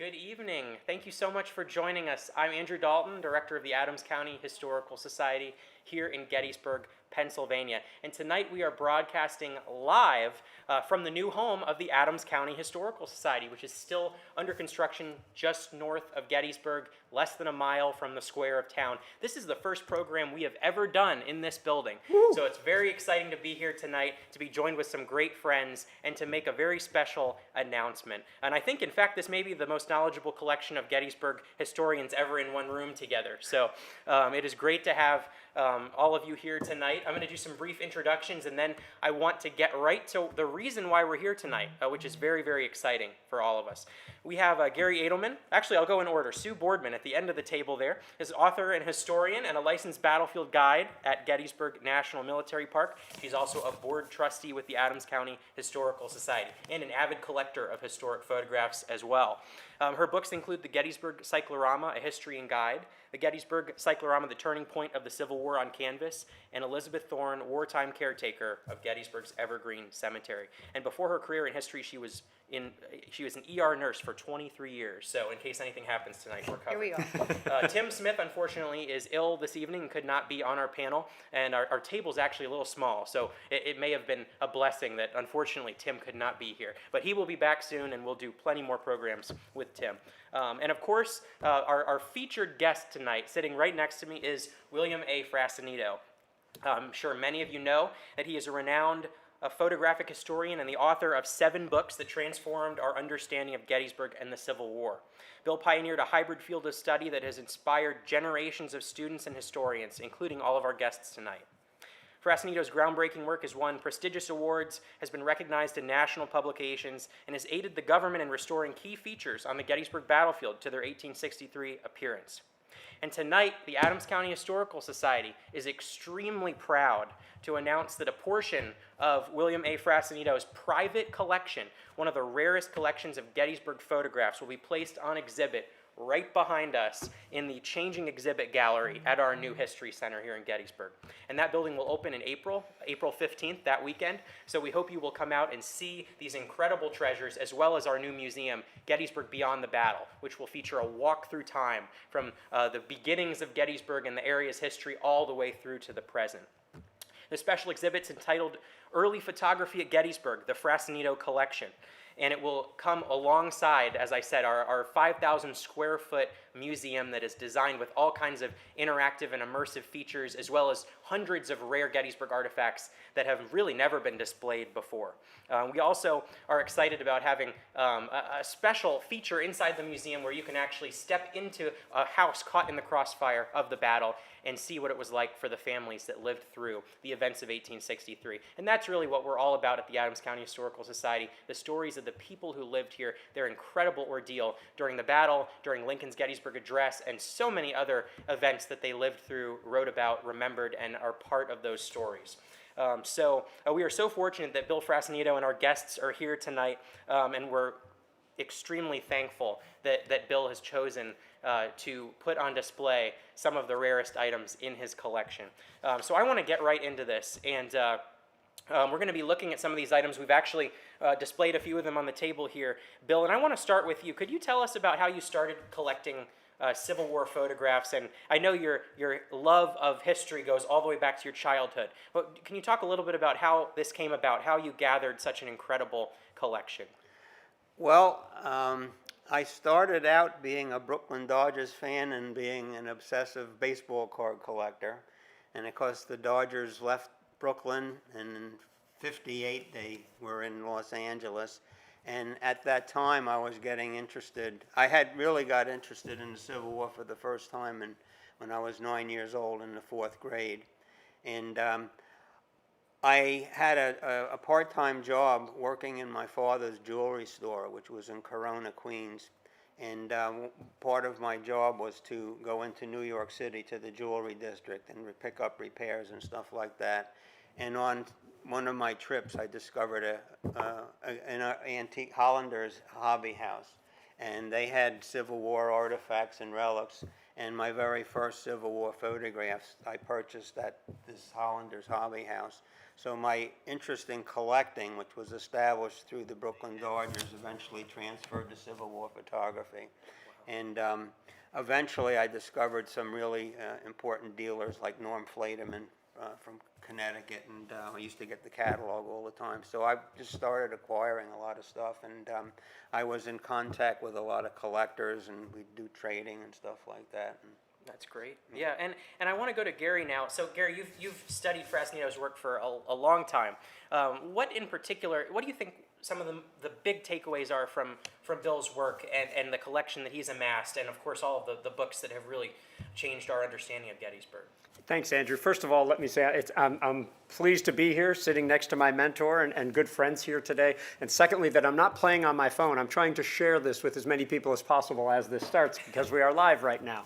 Good evening. Thank you so much for joining us. I'm Andrew Dalton, Director of the Adams County Historical Society here in Gettysburg, Pennsylvania. And tonight we are broadcasting live from the new home of the Adams County Historical Society, which is still under construction just north of Gettysburg, less than a mile from the square of town. This is the first program we have ever done in this building. Woo! So it's very exciting to be here tonight, to be joined with some great friends, and to make a very special announcement. And I think, in fact, this may be the most knowledgeable collection of Gettysburg historians ever in one room together. So it is great to have all of you here tonight. I'm going to do some brief introductions, and then I want to get right to the reason why we're here tonight, which is very, very exciting for all of us. We have Gary Edelman. Actually, I'll go in order. Sue Boardman at the end of the table there is author and historian and a licensed battlefield guide at Gettysburg National Military Park. She's also a board trustee with the Adams County Historical Society and an avid collector of historic photographs as well. Her books include the Gettysburg Cyclorama, A History and Guide, the Gettysburg Cyclorama, The Turning Point of the Civil War on Canvas, and Elizabeth Thorne, Wartime Caretaker of Gettysburg's Evergreen Cemetery. And before her career in history, she was an ER nurse for 23 years. So in case anything happens tonight, we're covered. Here we go. Tim Smith, unfortunately, is ill this evening and could not be on our panel. And our table's actually a little small, so it may have been a blessing that, unfortunately, Tim could not be here. But he will be back soon, and we'll do plenty more programs with Tim. And of course, our featured guest tonight, sitting right next to me, is William A. Frassanito. I'm sure many of you know that he is a renowned photographic historian and the author of 7 books that transformed our understanding of Gettysburg and the Civil War. Bill pioneered a hybrid field of study that has inspired generations of students and historians, including all of our guests tonight. Frassinito's groundbreaking work has won prestigious awards, has been recognized in national publications, and has aided the government in restoring key features on the Gettysburg battlefield to their 1863 appearance. And tonight, the Adams County Historical Society is extremely proud to announce that a portion of William A. Frassinito's private collection, one of the rarest collections of Gettysburg photographs, will be placed on exhibit right behind us in the changing exhibit gallery at our new History Center here in Gettysburg. And that building will open in April 15th, that weekend. So we hope you will come out and see these incredible treasures, as well as our new museum, Gettysburg Beyond the Battle, which will feature a walk through time from the beginnings of Gettysburg and the area's history all the way through to the present. The special exhibit's entitled Early Photography at Gettysburg, the Frassinito Collection. And it will come alongside, as I said, our 5,000 square foot museum that is designed with all kinds of interactive and immersive features, as well as hundreds of rare Gettysburg artifacts that have really never been displayed before. We also are excited about having a special feature inside the museum where you can actually step into a house caught in the crossfire of the battle and see what it was like for the families that lived through the events of 1863. And that's really what we're all about at the Adams County Historical Society, the stories of the people who lived here, their incredible ordeal during the battle, during Lincoln's Gettysburg Address, and so many other events that they lived through, wrote about, remembered, and are part of those stories. We are so fortunate that Bill Frassinito and our guests are here tonight, and we're extremely thankful that Bill has chosen to put on display some of the rarest items in his collection. So I want to get right into this, and we're going to be looking at some of these items. We've actually displayed a few of them on the table here. Bill, and I want to start with you. Could you tell us about how you started collecting Civil War photographs? And I know your love of history goes all the way back to your childhood. But can you talk a little bit about how this came about, how you gathered such an incredible collection? Well, I started out being a Brooklyn Dodgers fan and being an obsessive baseball card collector. And of course, the Dodgers left Brooklyn, and in '58 they were in Los Angeles. And at that time, I was getting interested. I had really got interested in the Civil War for the first time when I was 9 years old in the 4th grade. And I had a part-time job working in my father's jewelry store, which was in Corona, Queens. And part of my job was to go into New York City to the jewelry district and pick up repairs and stuff like that. And on one of my trips, I discovered an antique Hollander's hobby house. And they had Civil War artifacts and relics. And my very first Civil War photographs I purchased at this Hollander's Hobby House. So my interest in collecting, which was established through the Brooklyn Dodgers, eventually transferred to Civil War photography. And eventually I discovered some really important dealers like Norm Flaterman from Connecticut, and I used to get the catalog all the time. So I just started acquiring a lot of stuff, and I was in contact with a lot of collectors, and we'd do trading and stuff like that. And that's great. Yeah, and I want to go to Gary now. So Gary, you've studied Frassinito's work for a long time. What in particular, what do you think some of the big takeaways are from Bill's work and the collection that he's amassed, and of course all of the books that have really changed our understanding of Gettysburg? Thanks, Andrew. First of all, let me say I'm pleased to be here, sitting next to my mentor and good friends here today. And secondly, that I'm not playing on my phone. I'm trying to share this with as many people as possible as this starts, because we are live right now.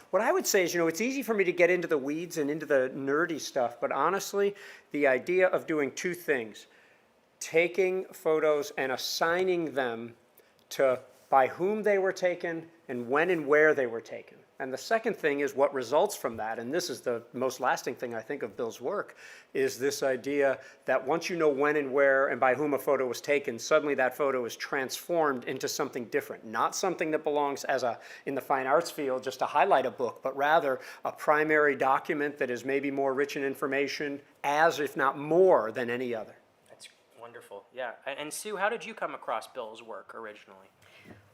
What I would say is, it's easy for me to get into the weeds and into the nerdy stuff, but honestly, the idea of doing two things: taking photos and assigning them to by whom they were taken and when and where they were taken. And the second thing is what results from that, and this is the most lasting thing I think of Bill's work, is this idea that once you know when and where and by whom a photo was taken, suddenly that photo is transformed into something different. Not something that belongs in the fine arts field just to highlight a book, but rather a primary document that is maybe more rich in information, as if not more than any other. That's wonderful. Yeah. And Sue, how did you come across Bill's work originally?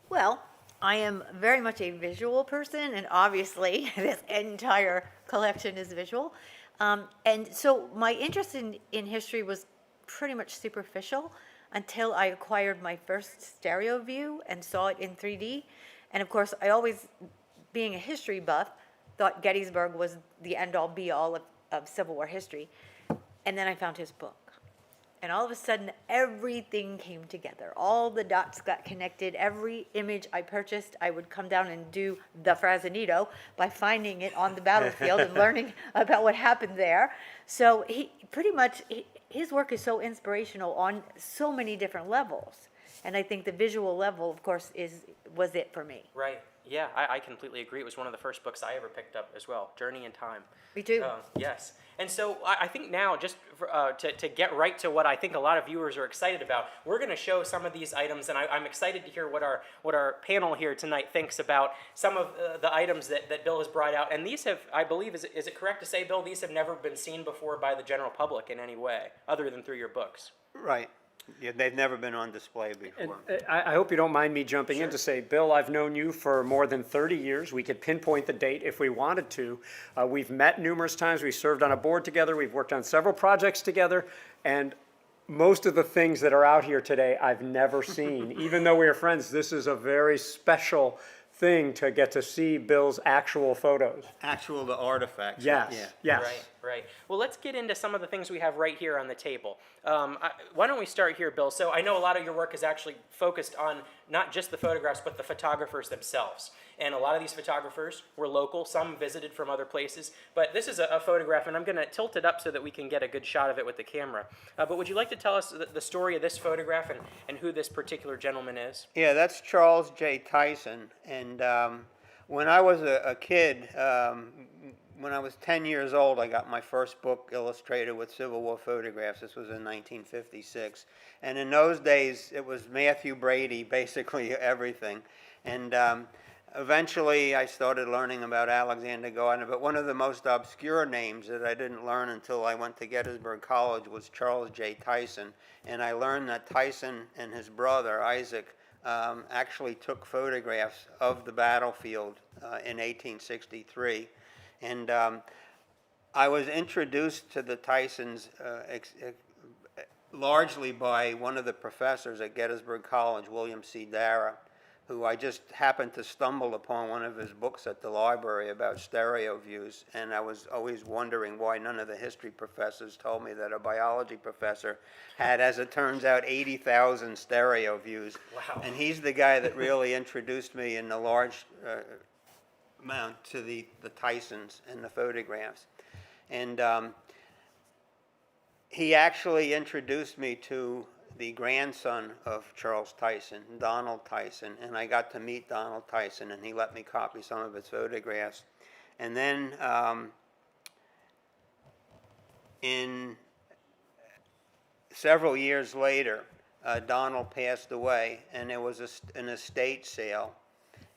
Well, I am very much a visual person, and obviously this entire collection is visual. And so my interest in history was pretty much superficial until I acquired my first stereo view and saw it in 3D. And of course, I always, being a history buff, thought Gettysburg was the end-all be-all of Civil War history. And then I found his book. And all of a sudden, everything came together. All the dots got connected. Every image I purchased, I would come down and do the Frassinito by finding it on the battlefield and learning about what happened there. So his work is so inspirational on so many different levels. And I think the visual level, of course, was it for me. Right. Yeah, I completely agree. It was one of the first books I ever picked up as well, Journey in Time. Me too. Yes. And so I think now, just to get right to what I think a lot of viewers are excited about, we're going to show some of these items, and I'm excited to hear what our panel here tonight thinks about some of the items that Bill has brought out. And these have, I believe, is it correct to say, Bill, these have never been seen before by the general public in any way, other than through your books? right. Yeah, they've never been on display before. I hope you don't mind me jumping in to say, Bill, I've known you for more than 30 years. We could pinpoint the date if we wanted to. We've met numerous times. We served on a board together. We've worked on several projects together. And most of the things that are out here today, I've never seen. Even though we are friends, this is a very special thing to get to see Bill's actual photos. The artifacts. Yes, Yeah. yes. Right. Well, let's get into some of the things we have right here on the table. Why don't we start here, Bill? So I know a lot of your work is actually focused on not just the photographs, but the photographers themselves. And a lot of these photographers were local. Some visited from other places. But this is a photograph, and I'm going to tilt it up so that we can get a good shot of it with the camera. But would you like to tell us the story of this photograph and who this particular gentleman is? Yeah, that's Charles J. Tyson. And when I was a kid, when I was 10 years old, I got my first book illustrated with Civil War photographs. This was in 1956. And in those days, it was Matthew Brady, basically everything. And eventually, I started learning about Alexander Gardner. But one of the most obscure names that I didn't learn until I went to Gettysburg College was Charles J. Tyson. And I learned that Tyson and his brother, Isaac, actually took photographs of the battlefield in 1863. And I was introduced to the Tysons largely by one of the professors at Gettysburg College, William C. Dara, who I just happened to stumble upon one of his books at the library about stereo views. And I was always wondering why none of the history professors told me that a biology professor had, as it turns out, 80,000 stereo views. Wow. And he's the guy that really introduced me in the large amount to the Tysons and the photographs. And he actually introduced me to the grandson of Charles Tyson, Donald Tyson, and I got to meet Donald Tyson, and he let me copy some of his photographs. And then in several years later, Donald passed away, and there was an estate sale.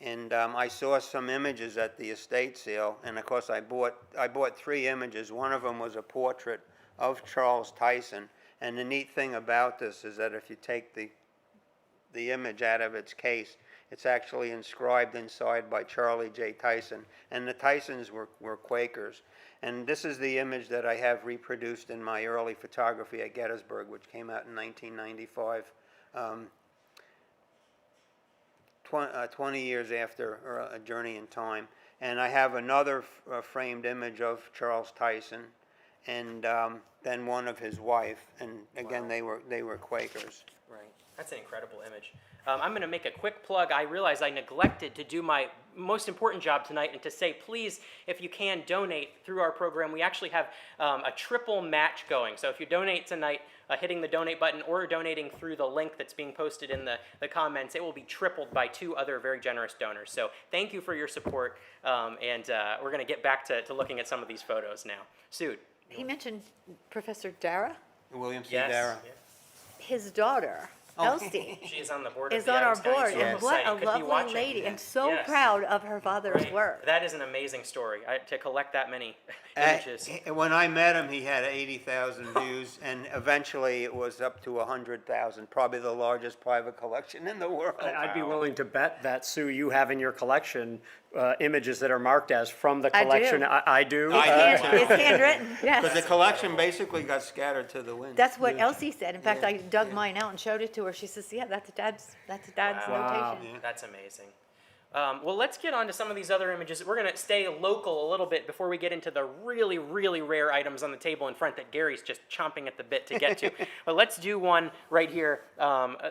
And I saw some images at the estate sale, and of course I bought 3 images. One of them was a portrait of Charles Tyson. And the neat thing about this is that if you take the image out of its case, it's actually inscribed inside by Charlie J. Tyson. And the Tysons were Quakers. And this is the image that I have reproduced in my early photography at Gettysburg, which came out in 1995, 20 years after A Journey in Time. And I have another framed image of Charles Tyson, and then one of his wife, and again, Wow. they were Quakers. Right. That's an incredible image. I'm going to make a quick plug. I realize I neglected to do my most important job tonight and to say, please, if you can, donate through our program. We actually have a triple match going. So if you donate tonight, hitting the donate button or donating through the link that's being posted in the comments, it will be tripled by 2 other very generous donors. So thank you for your support, and we're going to get back to looking at some of these photos now. Sood. He mentioned Professor Dara. William C. Yes. Dara. His daughter, Oh. Elsie, She is on the board of is the on our Adams County board. Historical And what Society. a Could be lovely watching. lady, and so Yes. proud of her father's Right. work. That is an amazing story, to collect that many Uh, images. When I met him, he had 80,000 views, and eventually it was up to 100,000, probably the largest private collection in the world. I'd be willing to bet that, Sue, you have in your collection images that are marked as from the I do. collection. I do. I do. It's handwritten, Because the yes. collection basically got scattered to the wind. That's what Elsie said. In fact, I dug mine out and showed it to her. She says, yeah, that's Dad's Wow. notation. That's amazing. Well, let's get on to some of these other images. We're going to stay local a little bit before we get into the really, really rare items on the table in front that Gary's just chomping at the bit to get to. But let's do one right here.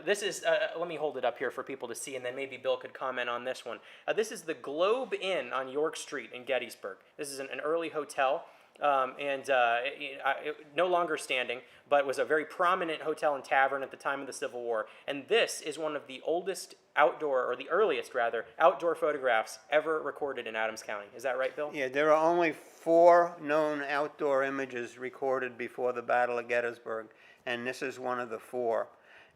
This is, let me hold it up here for people to see, and then maybe Bill could comment on this one. This is the Globe Inn on York Street in Gettysburg. This is an early hotel. No longer standing, but was a very prominent hotel and tavern at the time of the Civil War. And this is one of the oldest outdoor, or the earliest rather, outdoor photographs ever recorded in Adams County. Is that right, Bill? Yeah, there are only 4 known outdoor images recorded before the Battle of Gettysburg, and this is one of the 4.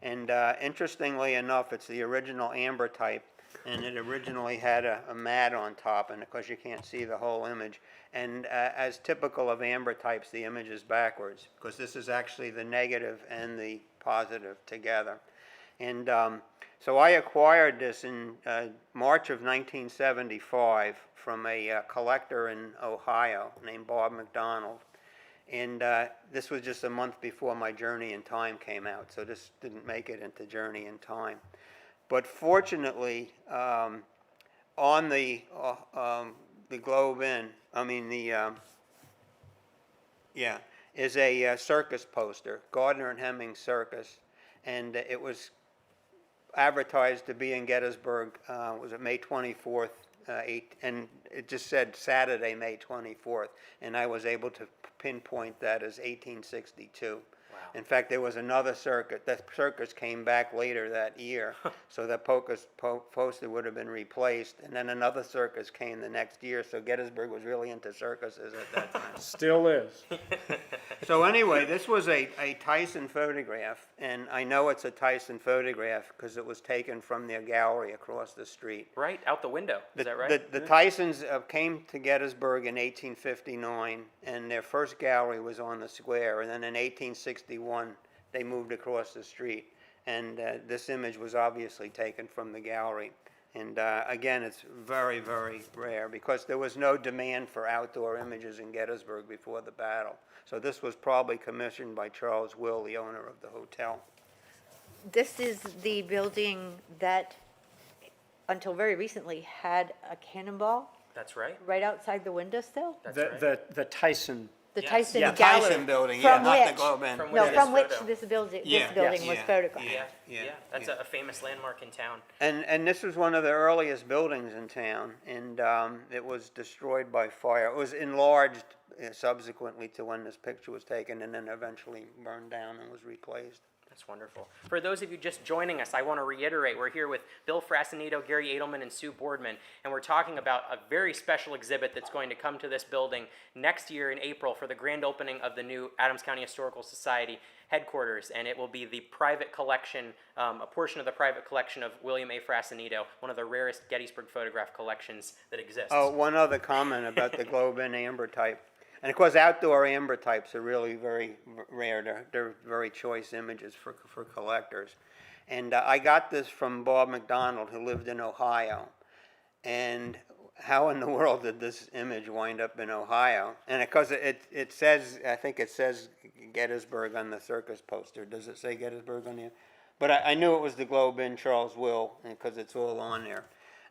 And interestingly enough, it's the original amber type, and it originally had a mat on top, and of course you can't see the whole image. And as typical of amber types, the image is backwards, because this is actually the negative and the positive together. And so I acquired this in March of 1975 from a collector in Ohio named Bob McDonald. And this was just a month before my Journey in Time came out, so this didn't make it into Journey in Time. But fortunately, on the Globe Inn, is a circus poster, Gardner and Hemming Circus, and it was advertised to be in Gettysburg, was it May 24th, and it just said Saturday, May 24th, and I was able to pinpoint that as 1862. Wow. In fact, there was another circuit. That circus came back later that year, so that poster would have been replaced. And then another circus came the next year, so Gettysburg was really into circuses at that time. Still is. So anyway, this was a Tyson photograph, and I know it's a Tyson photograph because it was taken from their gallery across the street. Right, out the window. Is that right? The Tysons came to Gettysburg in 1859, and their first gallery was on the square, and then in 1861 they moved across the street, and this image was obviously taken from the gallery. And again, it's very, very rare because there was no demand for outdoor images in Gettysburg before the battle. So this was probably commissioned by Charles Will, the owner of the hotel. This is the building that, until very recently, had a cannonball That's right. right outside the window still. That's right. The Tyson. The Yes. Tyson Yeah. gallery. Tyson building, yeah, from not the which- Globe Inn. From No, which from this which photo. this building Yeah. was Yeah. photographed. Yeah, Yeah. that's a famous landmark in town. And this was one of the earliest buildings in town, and it was destroyed by fire. It was enlarged subsequently to when this picture was taken, and then eventually burned down and was replaced. That's wonderful. For those of you just joining us, I want to reiterate, we're here with Bill Frassinito, Gary Edelman, and Sue Boardman, and we're talking about a very special exhibit that's going to come to this building next year in April for the grand opening of the new Adams County Historical Society headquarters, and it will be the private collection, a portion of the private collection of William A. Frassinito, one of the rarest Gettysburg photograph collections that exists. Oh, one other comment about the globe in amber type. And of course, outdoor amber types are really very rare. They're very choice images for collectors. And I got this from Bob McDonald, who lived in Ohio. And how in the world did this image wind up in Ohio? And because it says, I think it says Gettysburg on the circus poster. Does it say Gettysburg on the? But I knew it was the Globe in Charles Will, because it's all on there.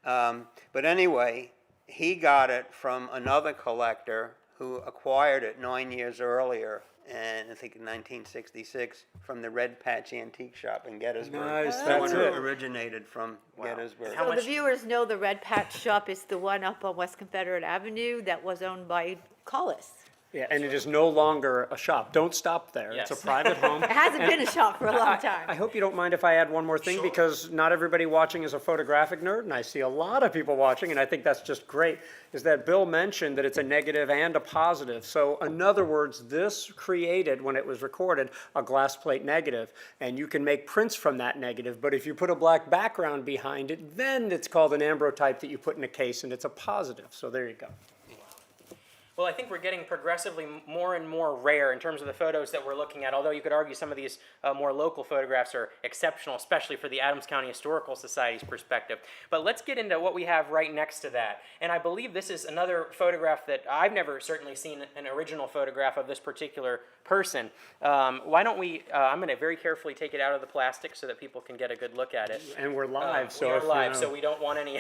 But anyway, he got it from another collector who acquired it 9 years earlier, and I think in 1966, from the Red Patch Antique Shop in Gettysburg. Nice, That's that's where it. it originated from, Gettysburg. How So the much- viewers know the Red Patch Shop is the one up on West Confederate Avenue that was owned by Collis. Yeah, and it is no longer a shop. Don't stop there. It's Yes. a private home. It hasn't been a shop for a long I time. hope you don't mind if I add one more thing, Sure. because not everybody watching is a photographic nerd, and I see a lot of people watching, and I think that's just great, is that Bill mentioned that it's a negative and a positive. So in other words, this created, when it was recorded, a glass plate negative, and you can make prints from that negative, but if you put a black background behind it, then it's called an ambrotype that you put in a case, and it's a positive. So there you go. Well, I think we're getting progressively more and more rare in terms of the photos that we're looking at, although you could argue some of these more local photographs are exceptional, especially for the Adams County Historical Society's perspective. But let's get into what we have right next to that. And I believe this is another photograph that I've never certainly seen an original photograph of this particular person. Why don't we, I'm going to very carefully take it out of the plastic so that people can get a good look at it. And we're live, so we are if you live, know- so we don't want any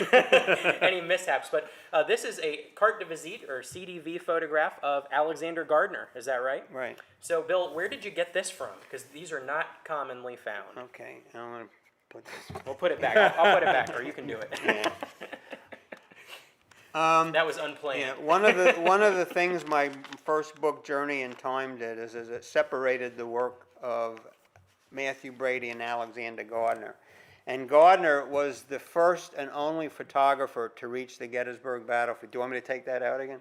any mishaps. But this is a carte de visite or CDV photograph of Alexander Gardner. Is that right? Right. So, Bill, where did you get this from? Because these are not commonly found. Okay, I'm going to put this. We'll put it back. I'll put it back, or you can do it. That was unplanned. Yeah, one of the things my first book, Journey in Time, did is it separated the work of Matthew Brady and Alexander Gardner. And Gardner was the first and only photographer to reach the Gettysburg battlefield. Do you want me to take that out again?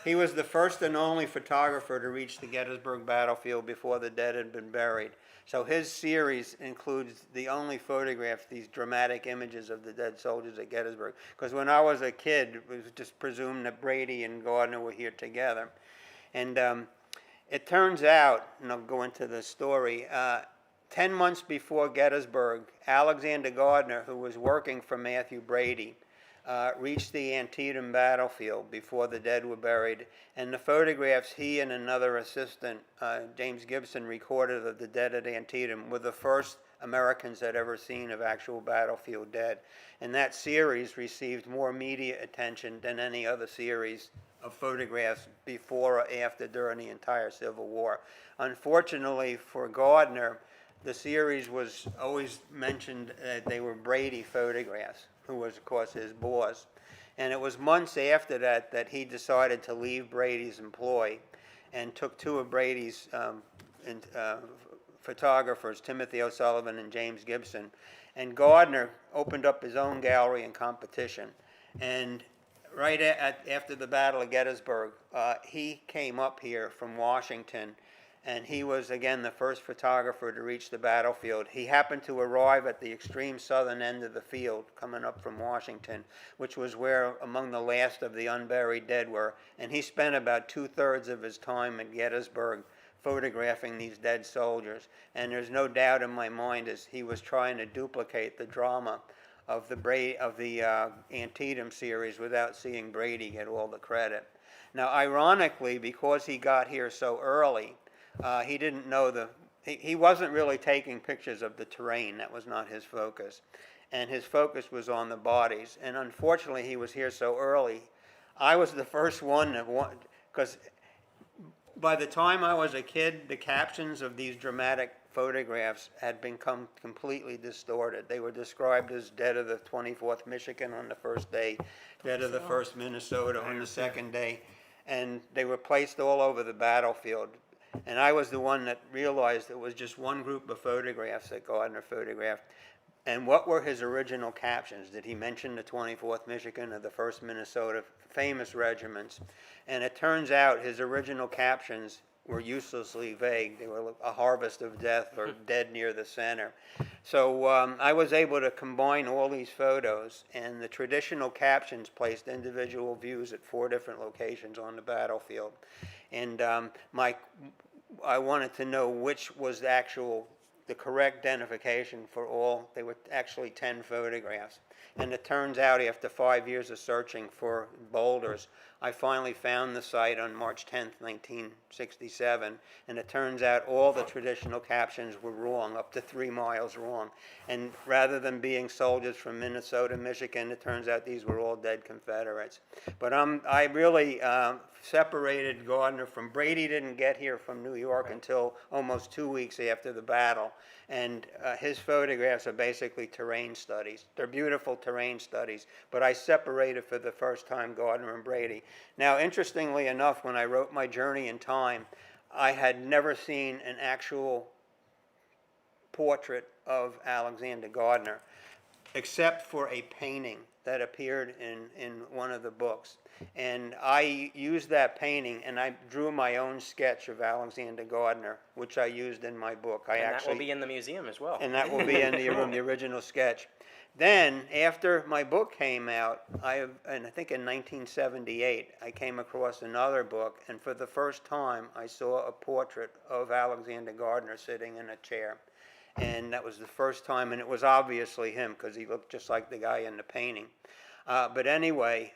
He was the first and only photographer to reach the Gettysburg battlefield before the dead had been buried. So his series includes the only photographs, these dramatic images of the dead soldiers at Gettysburg. Because when I was a kid, it was just presumed that Brady and Gardner were here together. And it turns out, and I'll go into the story, 10 months before Gettysburg, Alexander Gardner, who was working for Matthew Brady, reached the Antietam battlefield before the dead were buried, and the photographs he and another assistant, James Gibson, recorded of the dead at Antietam were the first Americans had ever seen of actual battlefield dead. And that series received more media attention than any other series of photographs before or after during the entire Civil War. Unfortunately for Gardner, the series was always mentioned they were Brady photographs, who was, of course, his boss. And it was months after that that he decided to leave Brady's employ and took two of Brady's photographers, Timothy O'Sullivan and James Gibson. And Gardner opened up his own gallery and competition. And right after the Battle of Gettysburg, he came up here from Washington, and he was, again, the first photographer to reach the battlefield. He happened to arrive at the extreme southern end of the field, coming up from Washington, which was where among the last of the unburied dead were. And he spent about 2/3 of his time at Gettysburg photographing these dead soldiers. And there's no doubt in my mind as he was trying to duplicate the drama of the Antietam series without seeing Brady get all the credit. Now, ironically, because he got here so early, he didn't know he wasn't really taking pictures of the terrain. That was not his focus. And his focus was on the bodies. And unfortunately, he was here so early. I was the first one because by the time I was a kid, the captions of these dramatic photographs had become completely distorted. They were described as dead of the 24th Michigan on the first day, dead of the 1st Minnesota on the second day, and they were placed all over the battlefield. And I was the one that realized it was just one group of photographs that Gardner photographed. And what were his original captions? Did he mention the 24th Michigan or the 1st Minnesota, famous regiments? And it turns out his original captions were uselessly vague. They were a harvest of death or dead near the center. So I was able to combine all these photos, and the traditional captions placed individual views at 4 different locations on the battlefield. And I wanted to know which was the correct identification for all. They were actually 10 photographs. And it turns out after 5 years of searching for boulders, I finally found the site on March 10th, 1967. And it turns out all the traditional captions were wrong, up to 3 miles wrong. And rather than being soldiers from Minnesota, Michigan, it turns out these were all dead Confederates. But I really separated Gardner from Brady. Didn't get here from New York until almost 2 weeks after the battle. And his photographs are basically terrain studies. They're beautiful terrain studies, but I separated for the first time Gardner and Brady. Now, interestingly enough, when I wrote my Journey in Time, I had never seen an actual portrait of Alexander Gardner, except for a painting that appeared in one of the books. And I used that painting, and I drew my own sketch of Alexander Gardner, which I used in my book. That will be in the museum as well. And that will be in the original sketch. Then, after my book came out, and I think in 1978, I came across another book, and for the first time, I saw a portrait of Alexander Gardner sitting in a chair. And that was the first time, and it was obviously him, because he looked just like the guy in the painting. But anyway,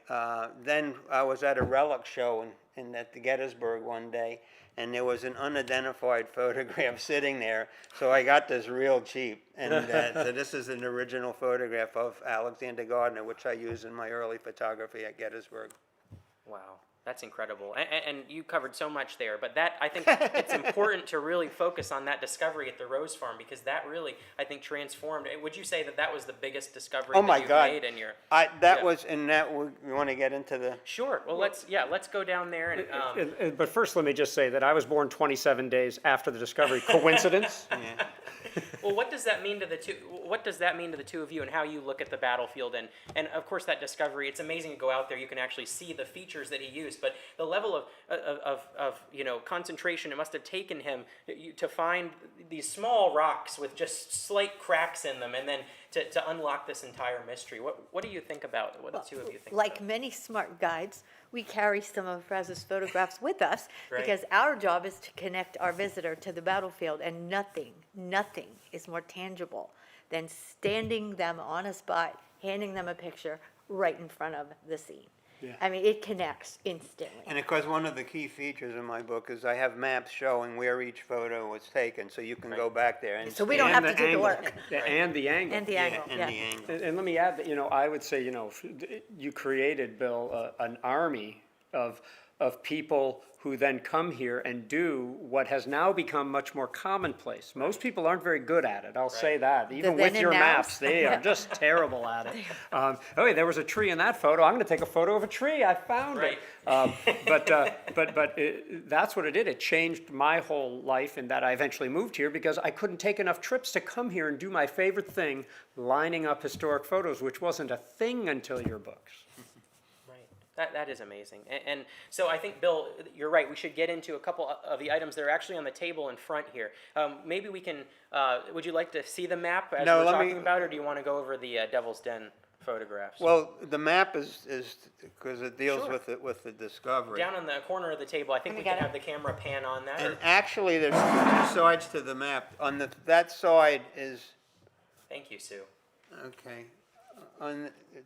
then I was at a relic show at the Gettysburg one day, and there was an unidentified photograph sitting there. So I got this real cheap. And so this is an original photograph of Alexander Gardner, which I use in my early photography at Gettysburg. Wow. That's incredible. And you covered so much there, but I think it's important to really focus on that discovery at the Rose Farm, because that really, I think, transformed. Would you say that was the biggest discovery that you've made in your... You want to get into the... Sure. Well, let's go down there. And But first, let me just say that I was born 27 days after the discovery. Coincidence? Yeah. Well, what does that mean to the two? What does that mean to the two of you, and how you look at the battlefield, and of course that discovery? It's amazing to go out there. You can actually see the features that he used, but the level of concentration it must have taken him to find these small rocks with just slight cracks in them, and then to unlock this entire mystery. What do you think about? What the two of you think? Like about? many smart guides, we carry some of Fraz's photographs with us Right. because our job is to connect our visitor to the battlefield, and nothing is more tangible than standing them on a spot, handing them a picture right in front of the scene. Yeah. I mean, it connects instantly. And of course, one of the key features in my book is I have maps showing where each photo was taken, so you can go back there and So we don't have to do the angle. work. And the angle. And the angle, and yeah. the angle. And let me add that, I would say, you created, Bill, an army of people who then come here and do what has now become much more commonplace. Most people aren't very good at it, I'll say that. Even then with and your nows. maps, they are just terrible at it. Okay, there was a tree in that photo. I'm going to take a photo of a tree. I found it. But that's what it did. It changed my whole life in that I eventually moved here because I couldn't take enough trips to come here and do my favorite thing, lining up historic photos, which wasn't a thing until your books. That is amazing. And so I think, Bill, you're right. We should get into a couple of the items that are actually on the table in front here. Maybe we can, would you like to see the map as we're talking about, or do you want to go over the Devil's Den photographs? Well, the map is because it deals Sure. with the discovery. Down on the corner of the table, I think we can have the camera pan on that. And actually, there's 2 sides to the map. On that side is, Thank you, Sue. okay,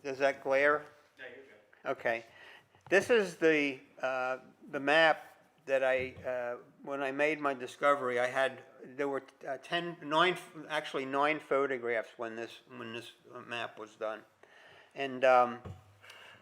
does that glare? Yeah, you're good. Okay. This is the map that when I made my discovery, there were 9 photographs when this map was done. And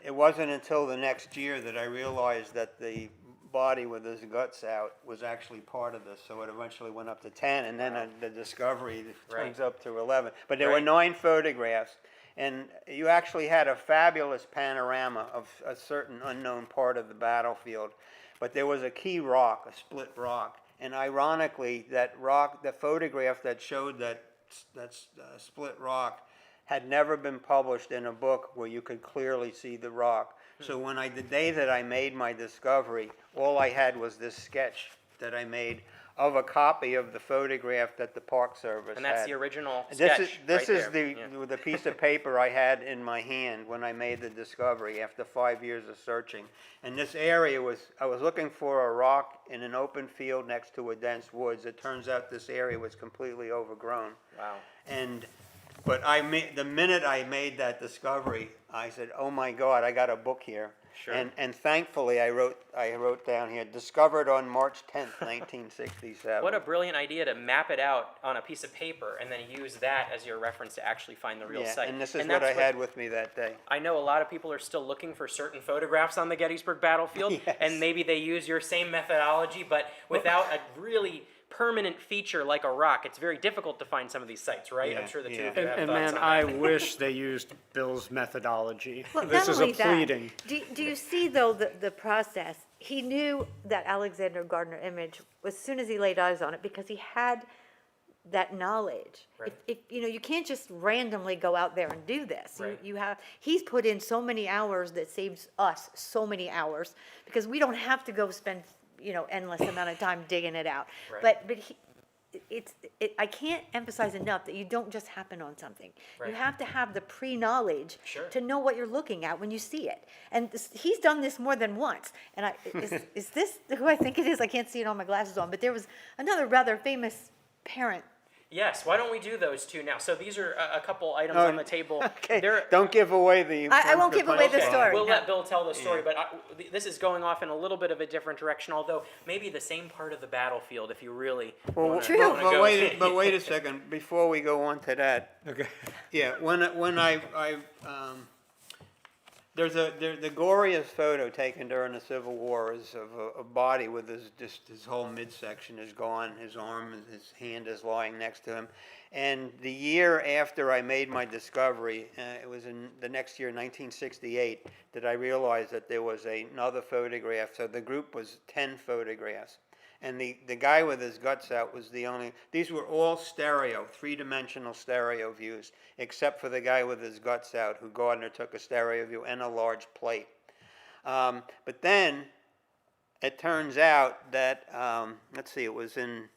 it wasn't until the next year that I realized that the body with his guts out was actually part of this, so it eventually went up to 10, and then the discovery turns up to 11. But there were 9 photographs. And you actually had a fabulous panorama of a certain unknown part of the battlefield. But there was a key rock, a split rock, And ironically, that rock, the photograph that showed that split rock, had never been published in a book where you could clearly see the rock. So when the day that I made my discovery, all I had was this sketch that I made of a copy of the photograph that the Park Service And that's had. the original This sketch is this right is there. the piece of paper I had in my hand when I made the discovery after 5 years of searching. And this area I was looking for a rock in an open field next to a dense woods. It turns out this area was completely overgrown. Wow. But the minute I made that discovery, I said, "Oh my God, I got a book here." Sure. And thankfully, I wrote down here, discovered on March 10th, 1967. What a brilliant idea to map it out on a piece of paper and then use that as your reference to actually find the real Yeah, site. and this is what I had with me that day. I know a lot of people are still looking for certain photographs on the Gettysburg battlefield, Yes. and maybe they use your same methodology, but without a really permanent feature like a rock, it's very difficult to find some of these sites, right? I'm Yeah, sure the two yeah. of you have And thoughts man, on I that. wish they used Bill's methodology. Well, This not is a only that, pleading. do you see, though, the process? He knew that Alexander Gardner image as soon as he laid eyes on it because he had that knowledge. Right. If you can't just randomly go out there and do this. Right. He's put in so many hours that saves us so many hours because we don't have to go spend, endless amount of time digging it out. Right. But I can't emphasize enough that you don't just happen on something. Right. You have to have the pre-knowledge Sure. to know what you're looking at when you see it. And he's done this more than once. And is this who I think it is? I can't see it on my glasses on, but there was another rather famous parent. Yes, why don't we do those two now? So these are a couple items Oh, on the table. Okay, They're- don't give away the. I won't give away the Okay, story. We'll no. let Bill tell the story, but this is going off in a little bit of a different direction, although maybe the same part of the battlefield if you really wanna True. wanna go. But wait a second, before we go on to that. Okay. Yeah, when I there's the goriest photo taken during the Civil War is of a body with his whole midsection is gone, his arm, his hand is lying next to him. And the year after I made my discovery, it was in the next year, 1968, that I realized that there was another photograph. So the group was 10 photographs. And the guy with his guts out was the only, these were all stereo, three-dimensional stereo views, except for the guy with his guts out, who Gardner took a stereo view and a large plate. But then it turns out that, let's see, it was in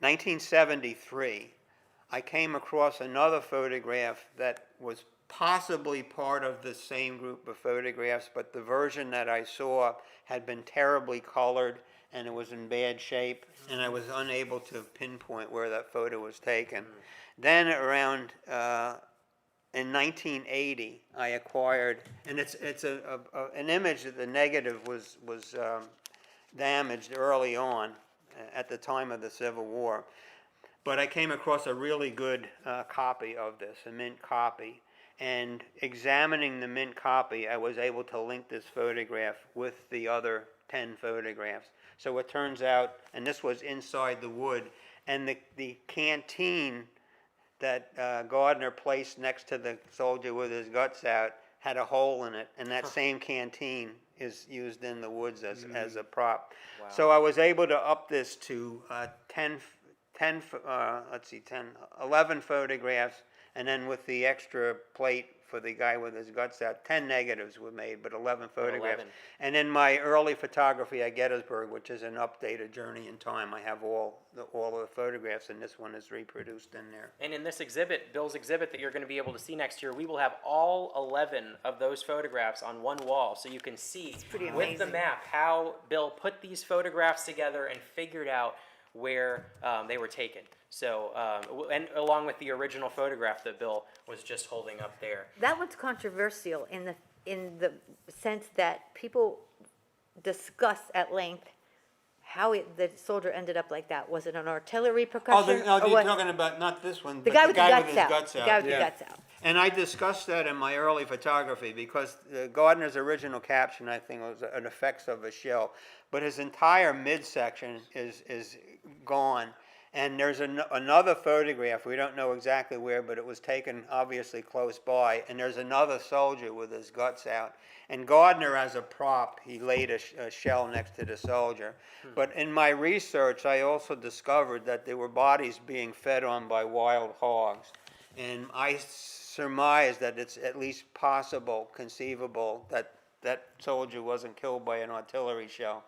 1973, I came across another photograph that was possibly part of the same group of photographs, but the version that I saw had been terribly colored and it was in bad shape, and I was unable to pinpoint where that photo was taken. Then around in 1980, I acquired, and it's an image that the negative was damaged early on at the time of the Civil War. But I came across a really good copy of this, a mint copy. And examining the mint copy, I was able to link this photograph with the other 10 photographs. So it turns out, and this was inside the wood, and the canteen that Gardner placed next to the soldier with his guts out had a hole in it, and that same canteen is used in the woods as a prop. Wow. So I was able to up this to 11 photographs, and then with the extra plate for the guy with his guts out, 10 negatives were made, but 11 photographs. 11. And in my early photography at Gettysburg, which is an updated journey in time, I have all of the photographs, and this one is reproduced in there. And in this exhibit, Bill's exhibit that you're going to be able to see next year, we will have all 11 of those photographs on one wall, so you can see pretty with the amazing. map how Bill put these photographs together and figured out where they were taken. So, and along with the original photograph that Bill was just holding up there. That one's controversial in the sense that people discuss at length how the soldier ended up like that. Was it an artillery percussion? or you're what? talking about not this one, The but guy the with guy the with guts his out. guts The out. guy with the Yeah. guts out. And I discussed that in my early photography because Gardner's original caption, I think, was an effects of a shell, but his entire midsection is gone. And there's another photograph, we don't know exactly where, but it was taken obviously close by, and there's another soldier with his guts out. And Gardner, as a prop, he laid a shell next to the soldier. But in my research, I also discovered that there were bodies being fed on by wild hogs. And I surmise that it's at least possible, conceivable, that that soldier wasn't killed by an artillery shell.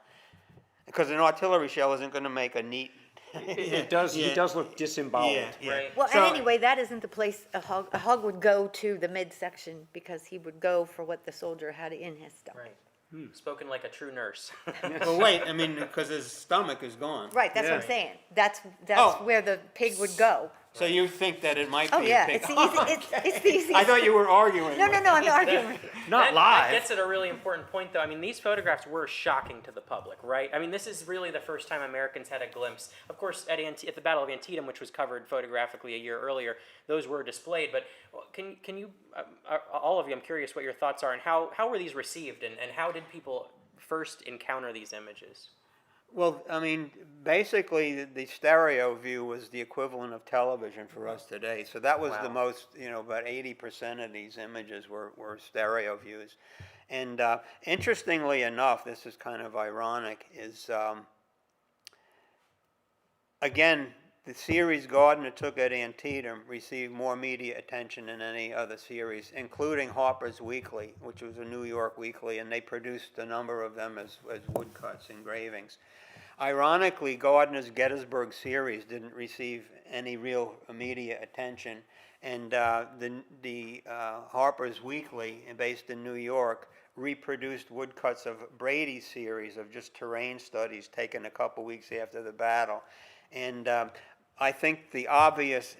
Because an artillery shell isn't going to make a neat... It does, he does look disemboweled. Right. Well, So- and anyway, that isn't the place a hog would go to the midsection because he would go for what the soldier had in his stomach. Right. Spoken like a true nurse. Well, wait, I mean, because his stomach is gone. Right, that's what I'm Yeah. saying. That's Oh. where the pig would go. So you think that it might be Oh, yeah, a pig? it's the easy, it's the easiest. I thought you were arguing. No, no, no, I'm not arguing. Not That live. gets at a really important point, though. I mean, these photographs were shocking to the public, right? I mean, this is really the first time Americans had a glimpse. Of course, at the Battle of Antietam, which was covered photographically a year earlier, those were displayed. But can you, all of you, I'm curious what your thoughts are, and how were these received, and how did people first encounter these images? Well, I mean, basically, the stereo view was the equivalent of television for us today. So that was Wow. the most, about 80% of these images were stereo views. And interestingly enough, this is kind of ironic, is, again, the series Gardner took at Antietam received more media attention than any other series, including Harper's Weekly, which was a New York weekly, and they produced a number of them as woodcuts, engravings. Ironically, Gardner's Gettysburg series didn't receive any real media attention, and the Harper's Weekly, based in New York, reproduced woodcuts of Brady's series of just terrain studies taken a couple weeks after the battle. And I think the obvious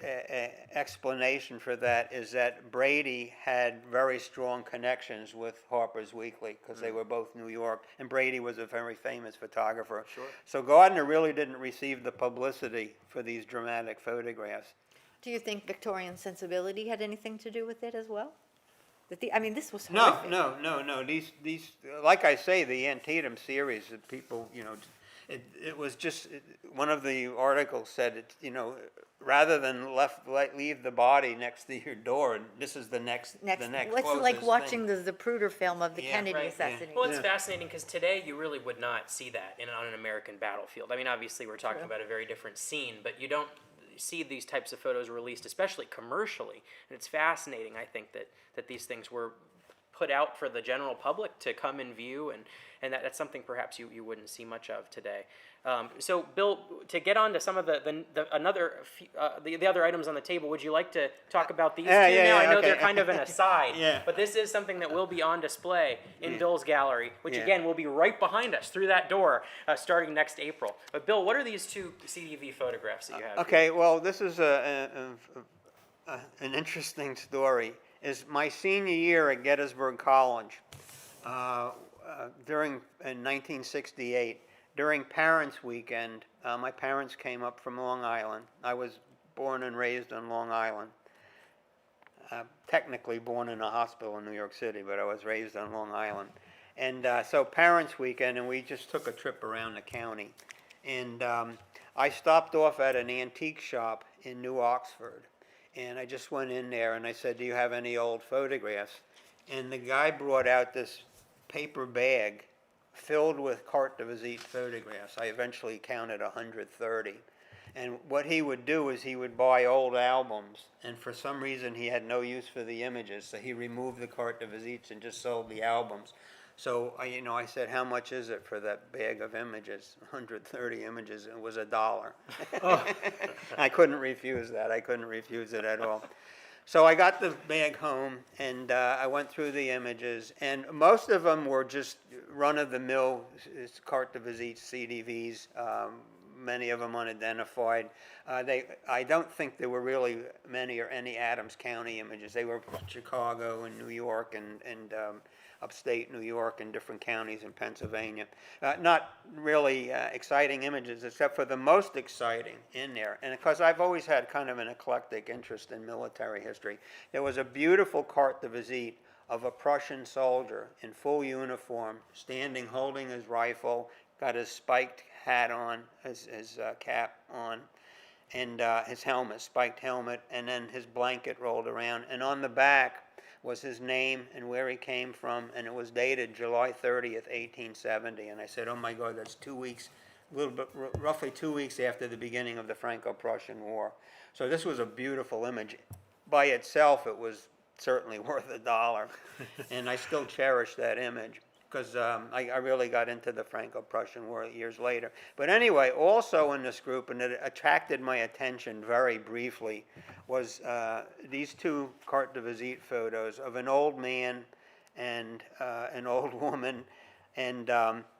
explanation for that is that Brady had very strong connections with Harper's Weekly because they were both New York, and Brady was a very famous photographer. Sure. So Gardner really didn't receive the publicity for these dramatic photographs. Do you think Victorian sensibility had anything to do with it as well? I mean, this was No, horrific. no. These, like I say, the Antietam series that people, it was just, one of the articles said, rather than leave the body next to your door, this is the next It's closest like thing. watching the Zapruder film of the Yeah, Kennedy right, yeah. assassination. Well, it's fascinating because today you really would not see that on an American battlefield. I mean, obviously we're talking about a very different scene, but you don't see these types of photos released, especially commercially. And it's fascinating, I think, that these things were put out for the general public to come and view, and that's something perhaps you wouldn't see much of today. So, Bill, to get on to some of the other items on the table, would you like to talk about these two now? I know okay. they're kind of an aside, Yeah. but this is something that will be on display in Bill's gallery, which Yeah. again will be right behind us through that door starting next April. But Bill, what are these two CDV photographs that you have? Okay, well, this is an interesting story. Is my senior year at Gettysburg College in 1968, during Parents' Weekend, my parents came up from Long Island. I was born and raised on Long Island. Technically born in a hospital in New York City, but I was raised on Long Island. And so Parents' Weekend, and we just took a trip around the county. And I stopped off at an antique shop in New Oxford. And I just went in there and I said, do you have any old photographs? And the guy brought out this paper bag filled with carte de visite photographs. I eventually counted 130. And what he would do is he would buy old albums, and for some reason he had no use for the images, so he removed the carte de visites and just sold the albums. So I said, how much is it for that bag of images? 130 images. It was $1. I couldn't refuse that. I couldn't refuse it at all. So I got the bag home, and I went through the images, and most of them were just run-of-the-mill carte de visite CDVs, many of them unidentified. I don't think there were really many or any Adams County images. They were Chicago and New York and upstate New York and different counties in Pennsylvania. Not really exciting images, except for the most exciting in there. And because I've always had kind of an eclectic interest in military history, there was a beautiful carte de visite of a Prussian soldier in full uniform, standing, holding his rifle, got his spiked hat on, his cap on. and his helmet, spiked helmet, and then his blanket rolled around. And on the back was his name and where he came from, and it was dated July 30th, 1870. And I said, oh my God, that's 2 weeks, a little bit, roughly 2 weeks after the beginning of the Franco-Prussian War. So this was a beautiful image. By itself, it was certainly worth $1, and I still cherish that image, because I really got into the Franco-Prussian War years later. But anyway, also in this group, and it attracted my attention very briefly, was these two carte de visite photos of an old man and an old woman, and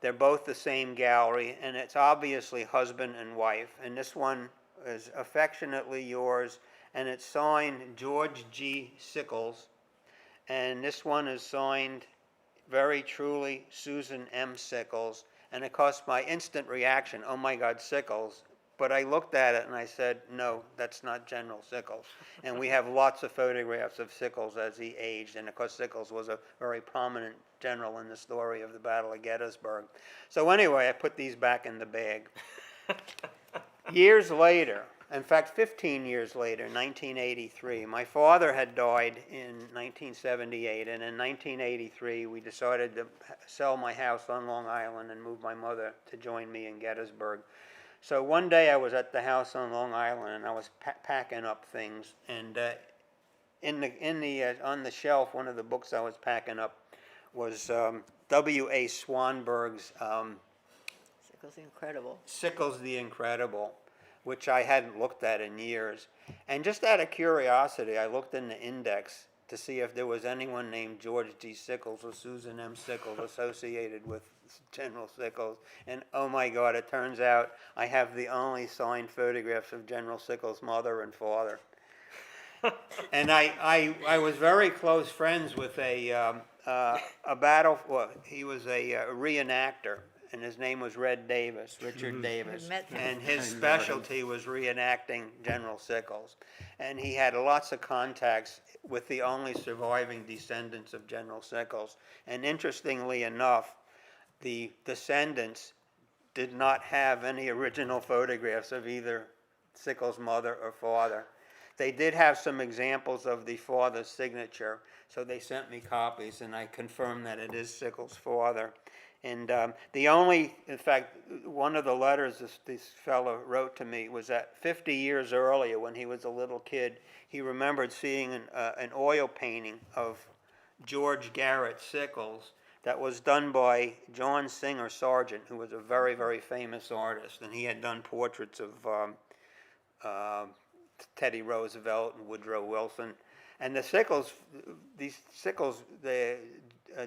they're both the same gallery, and it's obviously husband and wife. And this one is Affectionately Yours, and it's signed George G. Sickles, and this one is signed very truly Susan M. Sickles, and it caused my instant reaction, oh my God, Sickles. But I looked at it and I said, no, that's not General Sickles. And we have lots of photographs of Sickles as he aged, and of course Sickles was a very prominent general in the story of the Battle of Gettysburg. So anyway, I put these back in the bag. Years later, in fact, 15 years later, 1983, my father had died in 1978, and in 1983 we decided to sell my house on Long Island and move my mother to join me in Gettysburg. So one day I was at the house on Long Island, and I was packing up things, and on the shelf, one of the books I was packing up was W.A. Swanberg's Sickles the Incredible. Sickles the Incredible, which I hadn't looked at in years. And just out of curiosity, I looked in the index to see if there was anyone named George G. Sickles or Susan M. Sickles associated with General Sickles. And oh my God, it turns out I have the only signed photographs of General Sickles' mother and father. And I was very close friends with he was a reenactor, and his name was Richard Davis, and his specialty was reenacting General Sickles. And he had lots of contacts with the only surviving descendants of General Sickles. And interestingly enough, the descendants did not have any original photographs of either Sickles' mother or father. They did have some examples of the father's signature, so they sent me copies, and I confirmed that it is Sickles' father. And in fact, one of the letters this fellow wrote to me was that 50 years earlier, when he was a little kid, he remembered seeing an oil painting of George Garrett Sickles that was done by John Singer Sargent, who was a very, very famous artist, and he had done portraits of Teddy Roosevelt and Woodrow Wilson. And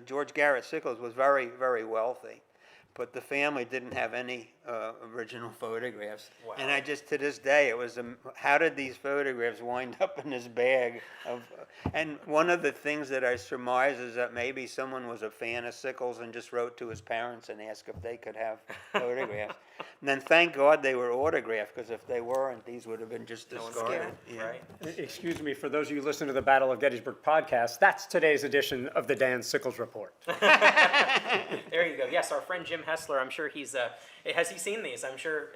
George Garrett Sickles was very, very wealthy, but the family didn't have any original photographs. Wow. And I just, to this day, it was, how did these photographs wind up in this bag? And one of the things that I surmise is that maybe someone was a fan of Sickles and just wrote to his parents and asked if they could have photographs. And then thank God they were autographed, because if they weren't, these would have been just discarded. Yeah. Right. Excuse me, for those of you listening to the Battle of Gettysburg podcast, that's today's edition of the Dan Sickles Report. There you go. Yes, our friend Jim Hessler, I'm sure he's, has he seen these? I'm sure,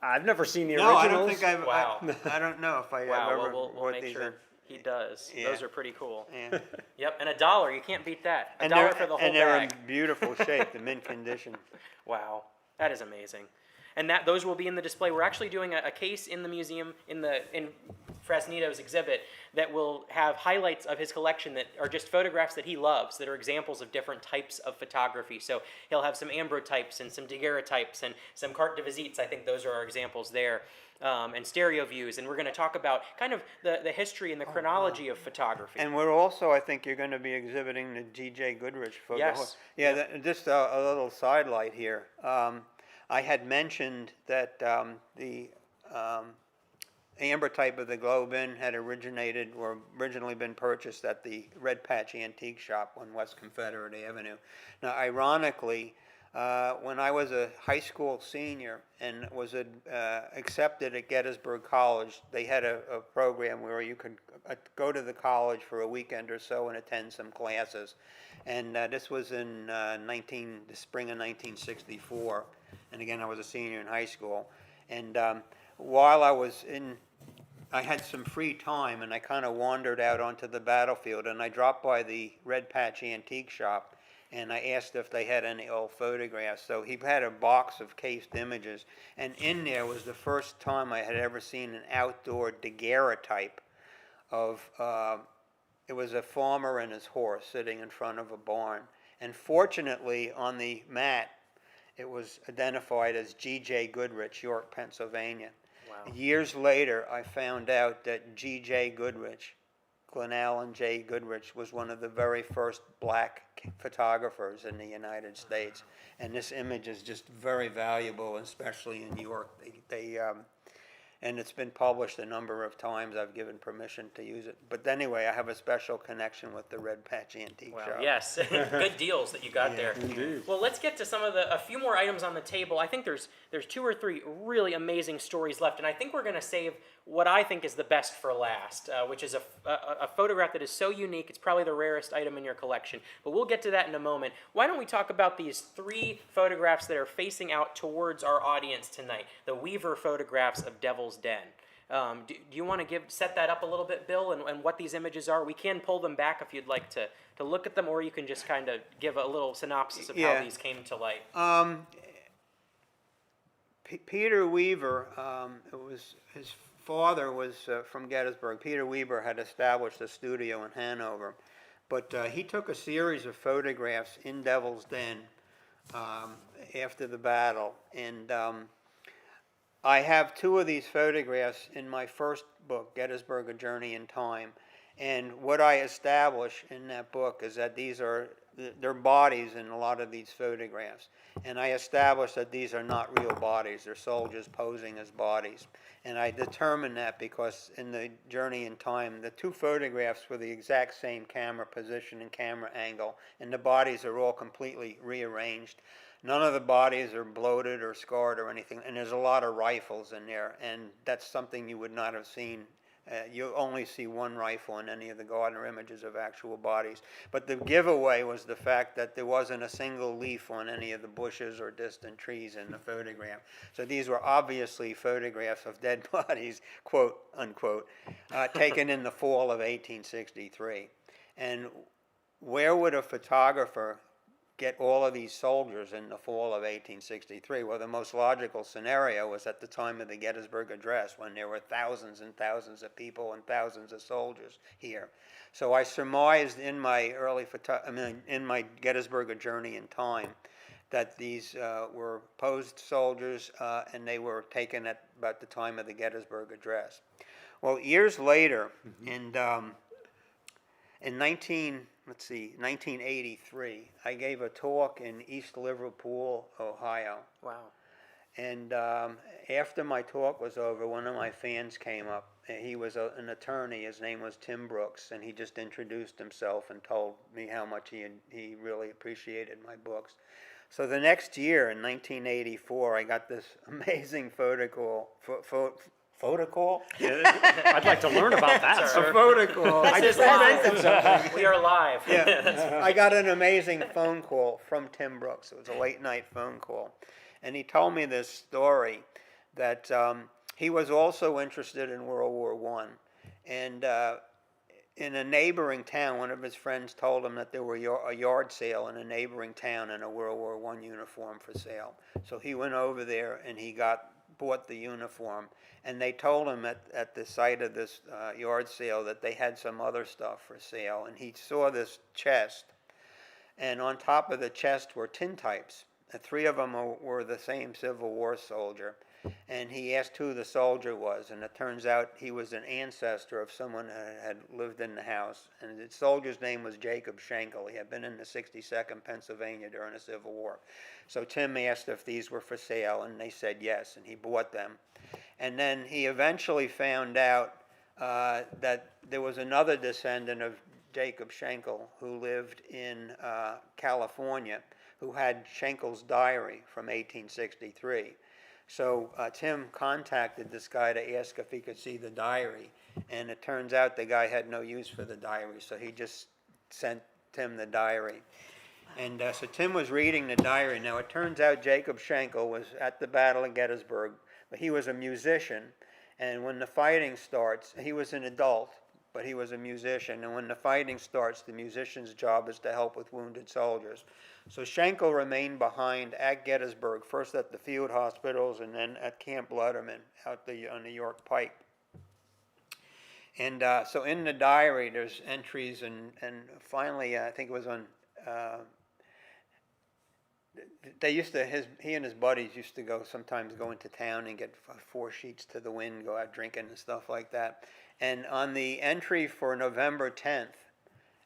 I've never seen the No, originals. I don't think I've, Wow. I don't know if I Wow, ever we'll brought make these sure in. he does. Yeah. Those are pretty cool. Yeah. Yep, and $1, you can't beat that. And $1 for the whole and they're bag. in beautiful shape, the mint condition. Wow, that is amazing. And those will be in the display. We're actually doing a case in the museum, in Frassinito's exhibit, that will have highlights of his collection that are just photographs that he loves, that are examples of different types of photography. So he'll have some ambrotypes and some daguerreotypes and some carte de visites. I think those are our examples there. And stereo views, and we're going to talk about kind of the history and the chronology of photography. And we're also, I think, you're going to be exhibiting the G.J. Goodrich photo. Yes. Yeah, just a little sidelight here. I had mentioned that the ambrotype of the Globe-In had originally been purchased at the Red Patch Antique Shop on West Confederate Avenue. Now, ironically, when I was a high school senior and was accepted at Gettysburg College, they had a program where you could go to the college for a weekend or so and attend some classes. And this was in the spring of 1964. And again, I was a senior in high school. And while I had some free time, and I kind of wandered out onto the battlefield, and I dropped by the Red Patch Antique Shop, and I asked if they had any old photographs. So he had a box of cased images, and in there was the first time I had ever seen an outdoor daguerreotype of, it was a farmer and his horse sitting in front of a barn. And fortunately, on the mat, it was identified as G.J. Goodrich, York, Pennsylvania. Wow. Years later, I found out that G.J. Goodrich, Glenallen J. Goodrich, was one of the very first black photographers in the United States. And this image is just very valuable, especially in York. And it's been published a number of times. I've given permission to use it. But anyway, I have a special connection with the Red Patch Antique Wow, Shop. yes. Good deals that you got there. Indeed. Well, let's get to a few more items on the table. I think there's 2 or 3 really amazing stories left, and I think we're going to save what I think is the best for last, which is a photograph that is so unique. It's probably the rarest item in your collection, but we'll get to that in a moment. Why don't we talk about these 3 photographs that are facing out towards our audience tonight, the Weaver photographs of Devil's Den. Do you want to set that up a little bit, Bill, and what these images are? We can pull them back if you'd like to look at them, or you can just kind of give a little synopsis of how these came to light. Peter Weaver, his father was from Gettysburg. Peter Weaver had established a studio in Hanover, but he took a series of photographs in Devil's Den after the battle, and I have 2 of these photographs in my first book, Gettysburg: A Journey in Time. And what I establish in that book is that they're bodies in a lot of these photographs. And I establish that these are not real bodies. They're soldiers posing as bodies. And I determined that because in the Journey in Time, the 2 photographs were the exact same camera position and camera angle, and the bodies are all completely rearranged. None of the bodies are bloated or scarred or anything, and there's a lot of rifles in there, and that's something you would not have seen. You only see 1 rifle in any of the Gardner images of actual bodies. But the giveaway was the fact that there wasn't a single leaf on any of the bushes or distant trees in the photograph. So these were obviously photographs of dead bodies, quote unquote, taken in the fall of 1863. And where would a photographer get all of these soldiers in the fall of 1863? Well, the most logical scenario was at the time of the Gettysburg Address, when there were thousands and thousands of people and thousands of soldiers here. So I surmised in my in my Gettysburg: A Journey in Time, that these were posed soldiers, and they were taken at about the time of the Gettysburg Address. Well, years later, in 1983, I gave a talk in East Liverpool, Ohio. Wow. And after my talk was over, one of my fans came up. He was an attorney. His name was Tim Brooks, and he just introduced himself and told me how much he really appreciated my books. So the next year, in 1984, I got this amazing photocall. Yeah, I'd like to learn about that, A sir. photocall. I just invented something. We are live. Yeah, I got an amazing phone call from Tim Brooks. It was a late night phone call. And he told me this story that he was also interested in World War I. And in a neighboring town, one of his friends told him that there were a yard sale in a neighboring town and a World War I uniform for sale. So he went over there and he bought the uniform. And they told him at the site of this yard sale that they had some other stuff for sale. And he saw this chest, and on top of the chest were tintypes. 3 of them were the same Civil War soldier. And he asked who the soldier was, and it turns out he was an ancestor of someone that had lived in the house. And the soldier's name was Jacob Schenkel. He had been in the 62nd Pennsylvania during the Civil War. So Tim asked if these were for sale, and they said yes, and he bought them. And then he eventually found out that there was another descendant of Jacob Schenkel who lived in California, who had Schenkel's diary from 1863. So Tim contacted this guy to ask if he could see the diary, and it turns out the guy had no use for the diary, so he just sent Tim the diary. And so Tim was reading the diary. Now it turns out Jacob Schenkel was at the Battle of Gettysburg, But he was a musician, and when the fighting starts, he was an adult, but he was a musician, and when the fighting starts, the musician's job is to help with wounded soldiers. So Schenkel remained behind at Gettysburg, first at the field hospitals and then at Camp Letterman out on the York Pike. And so in the diary, there's entries, and finally, I think it was on, he and his buddies used to sometimes go into town and get 4 sheets to the wind, go out drinking and stuff like that. And on the entry for November 10th,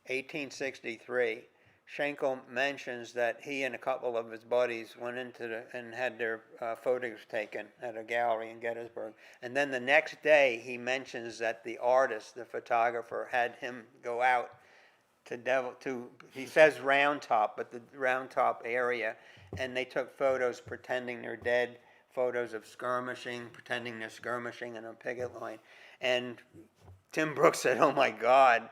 1863, Schenkel mentions that he and a couple of his buddies went and had their photos taken at a gallery in Gettysburg. And then the next day, he mentions that the artist, the photographer, had him go out to he says Round Top, but the Round Top area, and they took photos pretending they're dead, photos of skirmishing, pretending they're skirmishing in a picket line. And Tim Brooks said, "Oh my God,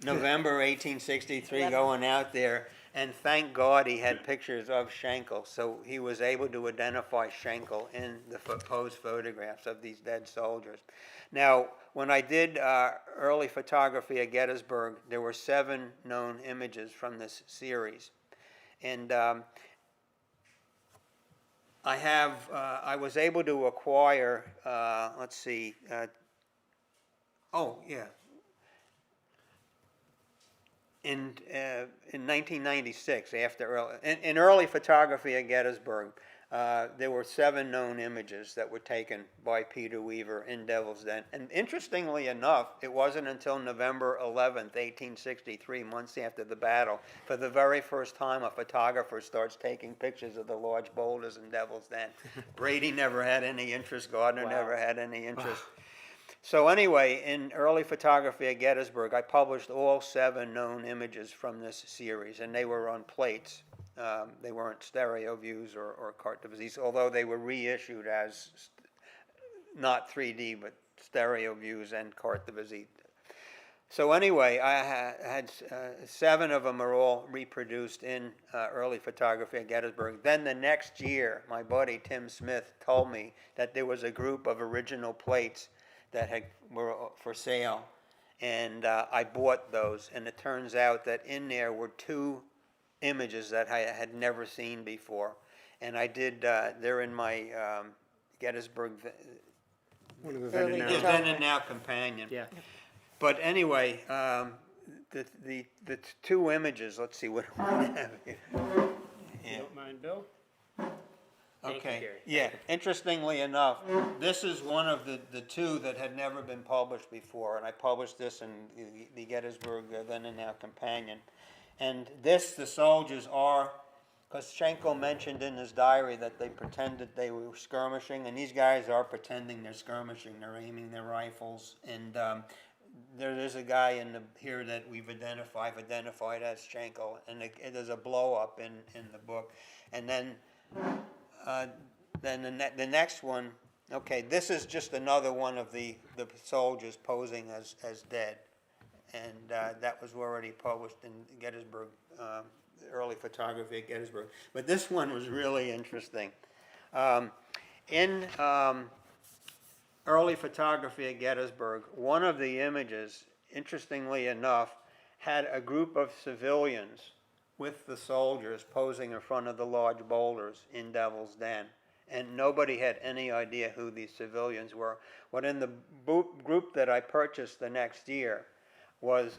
November 1863, going out there," and thank God he had pictures of Schenkel, so he was able to identify Schenkel in the posed photographs of these dead soldiers. Now, when I did early photography at Gettysburg, there were 7 known images from this series, and I was able to acquire, let's see, in 1996, in early photography at Gettysburg, there were 7 known images that were taken by Peter Weaver in Devil's Den. And interestingly enough, it wasn't until November 11th, 1863, months after the battle, for the very first time a photographer starts taking pictures of the large boulders in Devil's Den. Brady never had any interest. Gardner never had any interest. So anyway, in early photography at Gettysburg, I published all 7 known images from this series, and they were on plates. They weren't stereo views or carte de visite, although they were reissued as not 3D, but stereo views and carte de visite. So anyway, I had 7 of them are all reproduced in early photography at Gettysburg. Then the next year, my buddy Tim Smith told me that there was a group of original plates that were for sale, and I bought those, and it turns out that in there were 2 images that I had never seen before, and I did, they're in my Gettysburg, One of the then and now. Then and Now companion. Yeah. But anyway, the 2 images, let's see what do I have here. Yeah. Don't mind, Bill? Thank you, Okay, Gary. yeah, interestingly enough, this is one of the 2 that had never been published before, and I published this in the Gettysburg Then and Now Companion. And the soldiers are, because Schenkel mentioned in his diary that they pretended they were skirmishing, and these guys are pretending they're skirmishing, they're aiming their rifles, and there's a guy here that we've identified as Schenkel, and there's a blow up in the book. And then the next one, okay, this is just another one of the soldiers posing as dead, and that was already published in Gettysburg, early photography at Gettysburg. But this one was really interesting. In early photography at Gettysburg, one of the images, interestingly enough, had a group of civilians with the soldiers posing in front of the large boulders in Devil's Den. And nobody had any idea who these civilians were. What in the group that I purchased the next year was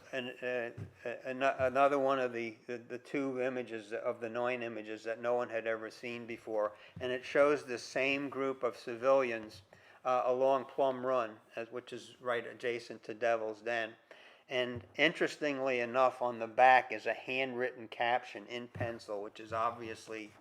another one of the 2 images of the 9 images that no one had ever seen before. And it shows the same group of civilians along Plum Run, which is right adjacent to Devil's Den. And interestingly enough, on the back is a handwritten caption in pencil, which is obviously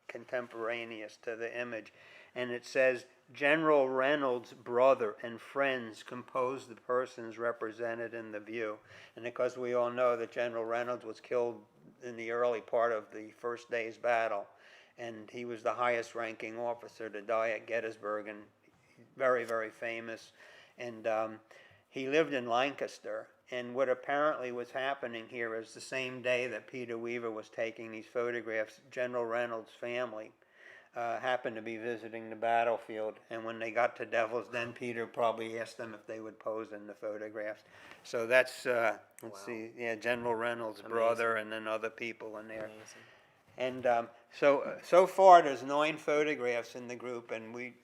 contemporaneous to the image. And it says, "General Reynolds' brother and friends compose the persons represented in the view." And because we all know that General Reynolds was killed in the early part of the first day's battle, and he was the highest ranking officer to die at Gettysburg, and very, very famous. And he lived in Lancaster. And what apparently was happening here is the same day that Peter Weaver was taking these photographs, General Reynolds' family happened to be visiting the battlefield. And when they got to Devil's Den, Peter probably asked them if they would pose in the photographs. So that's, let's see, yeah, General Reynolds' brother, and then other people in there. And so far, there's 9 photographs in the group, and we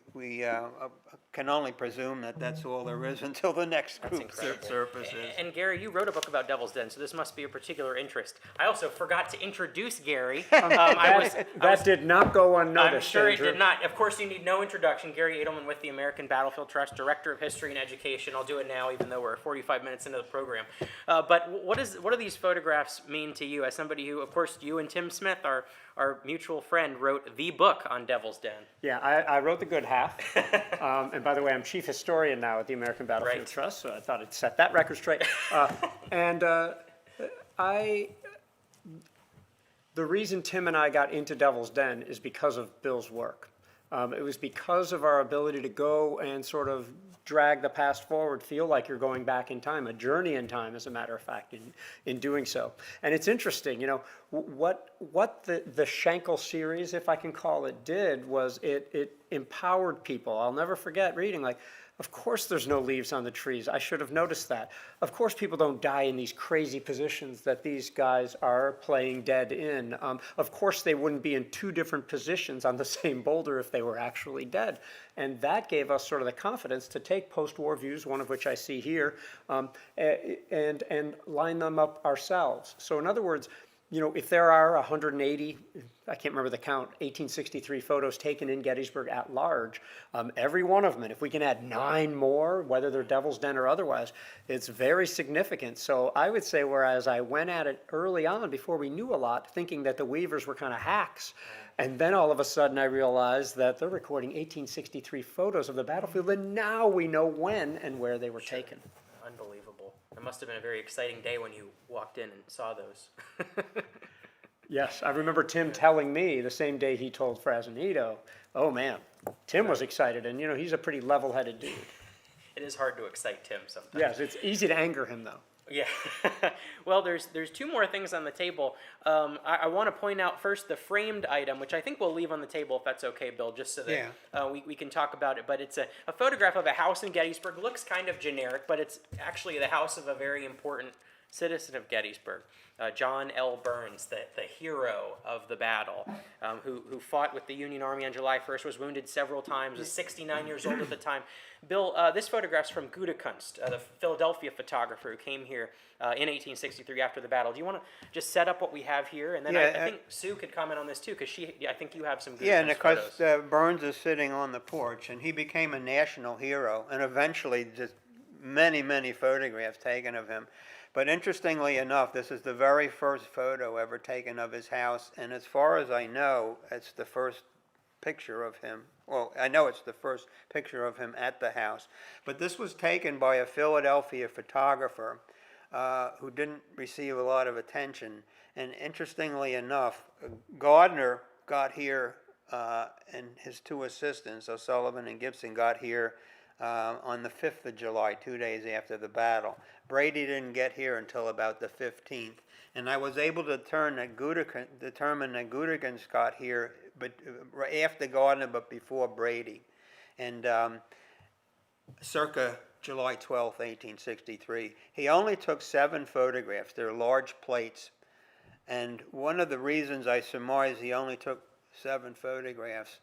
can only presume that that's all there is until the next group incredible. surfaces. And Gary, you wrote a book about Devil's Den, so this must be a particular interest. I also forgot to introduce Gary. That did not go unnoticed, I'm sure Andrew. it did not. Of course, you need no introduction. Gary Edelman with the American Battlefield Trust, Director of History and Education. I'll do it now, even though we're 45 minutes into the program. But what do these photographs mean to you as somebody who, of course, you and Tim Smith, our mutual friend, wrote the book on Devil's Den? Yeah, I wrote the good half. And by the way, I'm chief historian now at the American Battlefield Right. Trust, so I thought I'd set that record straight. The reason Tim and I got into Devil's Den is because of Bill's work. It was because of our ability to go and sort of drag the past forward, feel like you're going back in time, a journey in time, as a matter of fact, in doing so. And it's interesting, what the Schenkel series, if I can call it, did was it empowered people. I'll never forget reading, of course there's no leaves on the trees. I should have noticed that. Of course people don't die in these crazy positions that these guys are playing dead in. Of course they wouldn't be in 2 different positions on the same boulder if they were actually dead. And that gave us sort of the confidence to take post-war views, one of which I see here, and line them up ourselves. So in other words, if there are 180, I can't remember the count, 1863 photos taken in Gettysburg at large, every one of them, and if we can add 9 more, whether they're Devil's Den or otherwise, it's very significant. So I would say, whereas I went at it early on, before we knew a lot, thinking that the Weavers were kind of hacks, and then all of a sudden I realized that they're recording 1863 photos of the battlefield, and now we know when and where they were taken. Unbelievable. It must have been a very exciting day when you walked in and saw those. Yes, I remember Tim telling me the same day he told Frassanito, oh man, Tim was excited, and he's a pretty level-headed dude. It is hard to excite Tim sometimes. Yes, it's easy to anger him though. Yeah. Well, there's 2 more things on the table. I want to point out first the framed item, which I think we'll leave on the table if that's okay, Bill, just so that we can talk about it. But it's a photograph of a house in Gettysburg. Looks kind of generic, but it's actually the house of a very important citizen of Gettysburg, John L. Burns, the hero of the battle, who fought with the Union Army on July 1st, was wounded several times, was 69 years old at the time. Bill, this photograph's from Goodrich, the Philadelphia photographer who came here in 1863 after the battle. Do you want to just set up what we have here? And then I think Sue could comment on this too, because I think you have some Goodrich Yeah, and of photos. course Burns is sitting on the porch, and he became a national hero, and eventually just many, many photographs taken of him. But interestingly enough, this is the very first photo ever taken of his house, and as far as I know, it's the first picture of him. Well, I know it's the first picture of him at the house. But this was taken by a Philadelphia photographer who didn't receive a lot of attention. And interestingly enough, Gardner got here, and his 2 assistants, O'Sullivan and Gibson, got here on the 5th of July, 2 days after the battle. Brady didn't get here until about the 15th. And I was able to determine that Goodrich got here but after Gardner, but before Brady. And circa July 12th, 1863. He only took 7 photographs. They're large plates. And one of the reasons I surmise he only took 7 photographs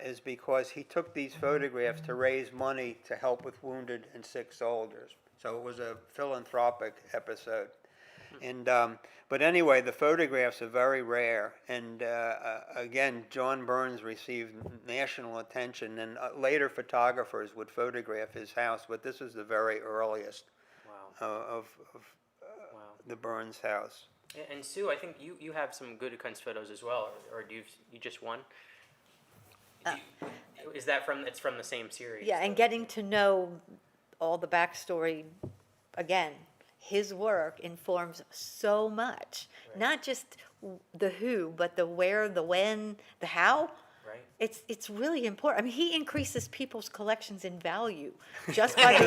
is because he took these photographs to raise money to help with wounded and sick soldiers. So it was a philanthropic episode. And but anyway, the photographs are very rare. And again, John Burns received national attention, and later photographers would photograph his house. But this is the very earliest of the Burns house. And Sue, I think you have some Goodrich photos as well, or do you just one? Is that it's from the same series? Yeah, and getting to know all the backstory, again, his work informs so much. Right. Not just the who, but the where, the when, the how. right? It's really important. I mean, he increases people's collections in value just by the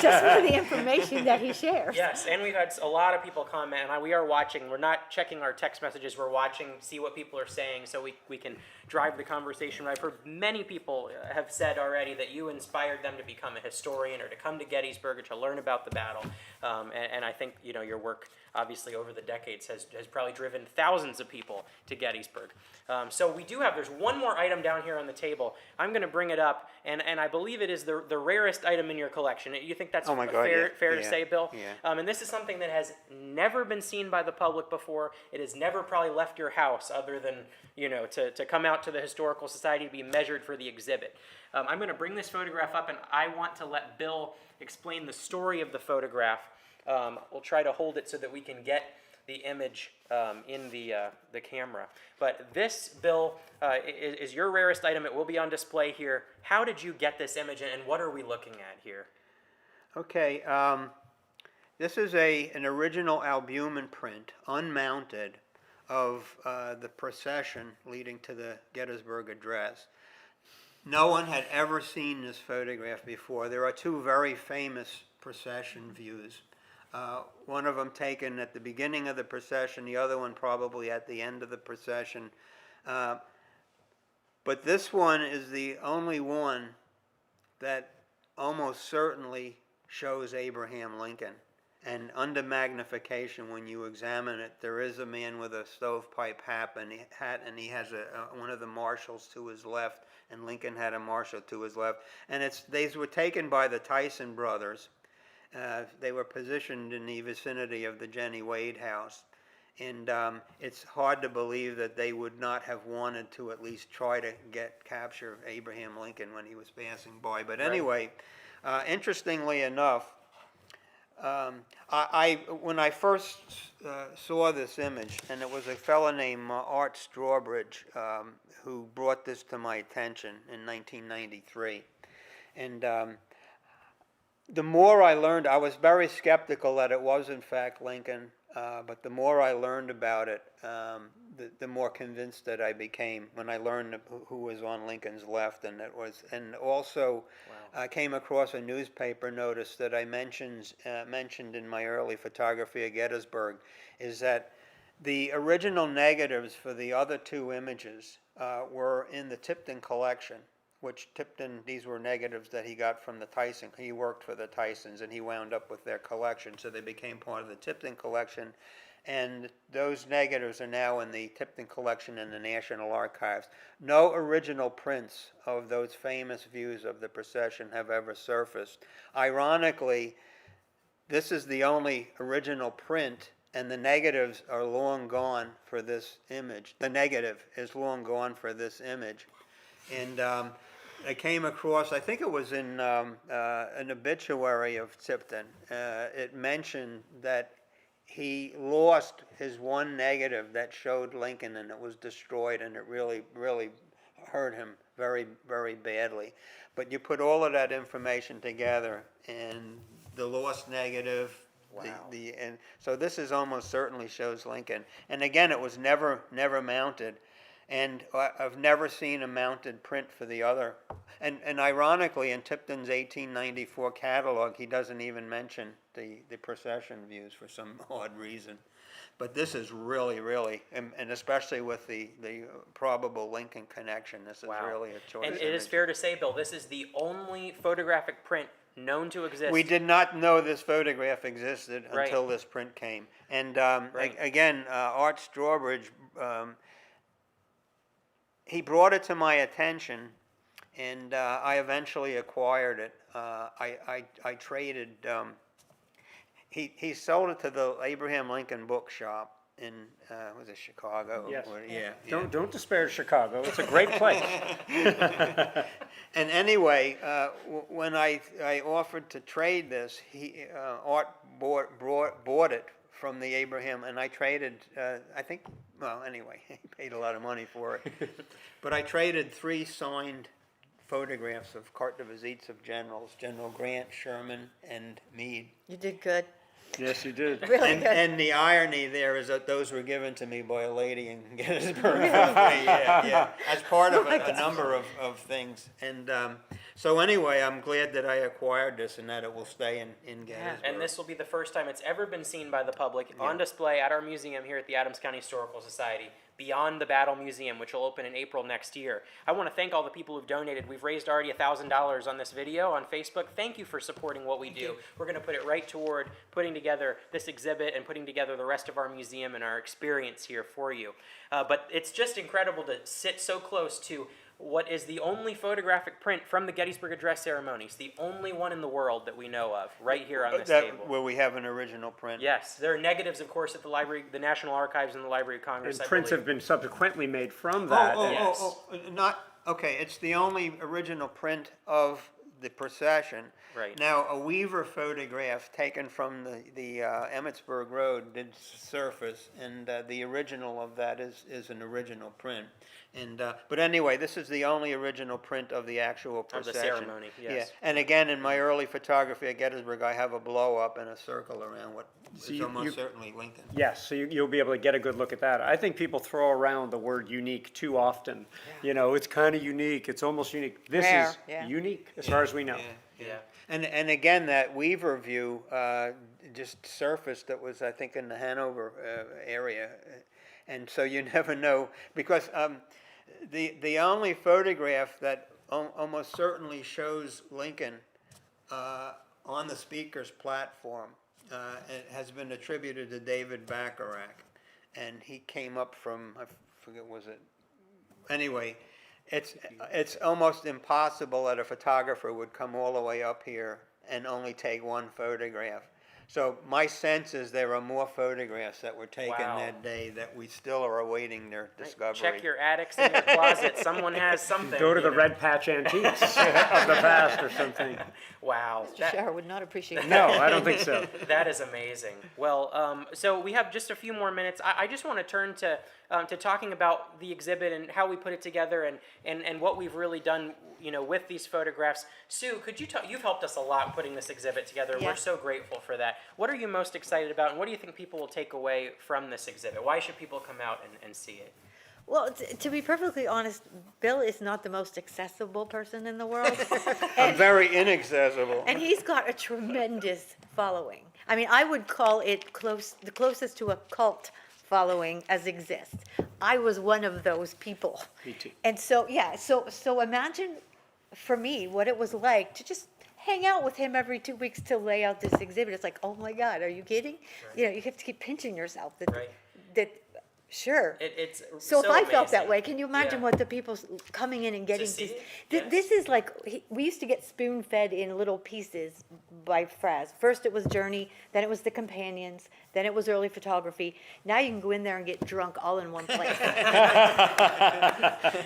just by the information that he shares. Yes, and we've had a lot of people comment, and we are watching. We're not checking our text messages. We're watching, see what people are saying, so we can drive the conversation. I've heard many people have said already that you inspired them to become a historian or to come to Gettysburg or to learn about the battle. And I think, you know, your work, obviously, over the decades has probably driven thousands of people to Gettysburg. So we do have, there's one more item down here on the table. I'm going to bring it up, and I believe it is the rarest item in your collection. You think that's Oh my God, fair to yeah, say, Bill? yeah. And this is something that has never been seen by the public before. It has never probably left your house other than, you know, to come out to the Historical Society to be measured for the exhibit. I'm going to bring this photograph up, and I want to let Bill explain the story of the photograph. We'll try to hold it so that we can get the image in the camera. But this, Bill, is your rarest item. It will be on display here. How did you get this image, and what are we looking at here? Okay, this is an original albumin print, unmounted, of the procession leading to the Gettysburg Address. No one had ever seen this photograph before. There are two very famous procession views. One of them taken at the beginning of the procession, the other one probably at the end of the procession. But this one is the only one that almost certainly shows Abraham Lincoln. And under magnification, when you examine it, there is a man with a stovepipe hat, and he has one of the marshals to his left, and Lincoln had a marshal to his left. And these were taken by the Tyson brothers. They were positioned in the vicinity of the Jenny Wade house. And it's hard to believe that they would not have wanted to at least try to capture Abraham Lincoln when he was passing by. But anyway, interestingly enough, when I first saw this image, and it was a fellow named Art Strawbridge who brought this to my attention in 1993. And the more I learned, I was very skeptical that it was in fact Lincoln, but the more I learned about it, the more convinced that I became when I learned who was on Lincoln's left, and also I came across a newspaper notice that I mentioned in my early photography of Gettysburg, is that the original negatives for the other two images were in the Tipton collection, which Tipton, these were negatives that he got from the Tyson. He worked for the Tysons, and he wound up with their collection, so they became part of the Tipton collection. And those negatives are now in the Tipton collection in the National Archives. No original prints of those famous views of the procession have ever surfaced. Ironically, this is the only original print, and the negatives are long gone for this image. The negative is long gone for this image. And I came across, I think it was in an obituary of Tipton, it mentioned that he lost his one negative that showed Lincoln, and it was destroyed, and it really, really hurt him very, very badly. But you put all of that information together, and the lost negative, wow. And so this is almost certainly shows Lincoln. And again, it was never mounted. And I've never seen a mounted print for the other. And ironically, in Tipton's 1894 catalog, he doesn't even mention the procession views for some odd reason. But this is really, really, and especially with the probable Lincoln connection, this is really a choice. And it is fair to say, Bill, this is the only photographic print known to exist. We did not know this photograph existed until this print came. And again, Art Strawbridge, he brought it to my attention, and I eventually acquired it. I traded. He sold it to the Abraham Lincoln Bookshop in was it Chicago? Yes. Yeah. Don't despair Chicago. It's a great place. And anyway, when I offered to trade this, Art bought it from the Abraham, and I traded, I think, well, anyway, he paid a lot of money for it. But I traded 3 signed photographs of carte de visites of generals, General Grant, Sherman, and Meade. You did good. Yes, you did. Really And, good. and the irony there is that those were given to me by a lady in Gettysburg. Yeah, as part of a number of things. And so anyway, I'm glad that I acquired this and that it will stay in Gettysburg. And this will be the first time it's ever been seen by the public on display at our museum here at the Adams County Historical Society, beyond the Battle Museum, which will open in April next year. I want to thank all the people who've donated. We've raised already $1,000 on this video on Facebook. Thank you for supporting what we do. We're going to put it right toward putting together this exhibit and putting together the rest of our museum and our experience here for you. But it's just incredible to sit so close to what is the only photographic print from the Gettysburg Address ceremonies, the only one in the world that we know of, right here on this table. Where we have an original print. Yes, there are negatives, of course, at the library, the National Archives and the Library of Congress. And I prints believe. have been subsequently made from that. Yes. Not, okay, it's the only original print of the procession. Right. Now, a Weaver photograph taken from the Emmitsburg Road did surface, and the original of that is an original print. And but anyway, this is the only original print of the actual Of the procession. ceremony, yes. Yeah. And again, in my early photography at Gettysburg, I have a blow up and a circle around what So is you- almost you- certainly Lincoln. Yes, so you'll be able to get a good look at that. I think people throw around the word unique too often. You know, it's kind of unique, it's almost unique. This Rare, is yeah. unique, as far as we know. Yeah. And again, that Weaver view just surfaced that was, I think, in the Hanover area. And so you never know, because the only photograph that almost certainly shows Lincoln on the speaker's platform it has been attributed to David Bacharach. And he came up from, I forget, was it? Anyway, it's almost impossible that a photographer would come all the way up here and only take one photograph. So my sense is there are more photographs that were taken Wow. that day that we still are awaiting their discovery. Check your attics and your closet. Someone has something. Go to you the know. Red Patch Antiques of the past or something. Wow. Mr. Scherer would not appreciate that. No, I don't think so. That is amazing. Well, so we have just a few more minutes. I just want to turn to talking about the exhibit and how we put it together and what we've really done, you know, with these photographs. Sue, could you you've helped us a lot putting this exhibit together. Yeah. We're so grateful for that. What are you most excited about, and what do you think people will take away from this exhibit? Why should people come out and see it? Well, to be perfectly honest, Bill is not the most accessible person in the world. I'm very inaccessible. And he's got a tremendous following. I mean, I would call it the closest to a cult following as exists. I was one of those people. Me too. And so, yeah, so imagine for me what it was like to just hang out with him every 2 weeks to lay out this exhibit. It's like, oh my God, are you kidding? Right. You know, you have to keep pinching yourself that, Right. that sure. It's So if I felt that amazing. way, can you imagine Yeah. what the people coming in and getting see these? it? Yes. This is like, we used to get spoon fed in little pieces by Fraz. First it was Journey, then it was the Companions, then it was early photography. Now you can go in there and get drunk all in one place.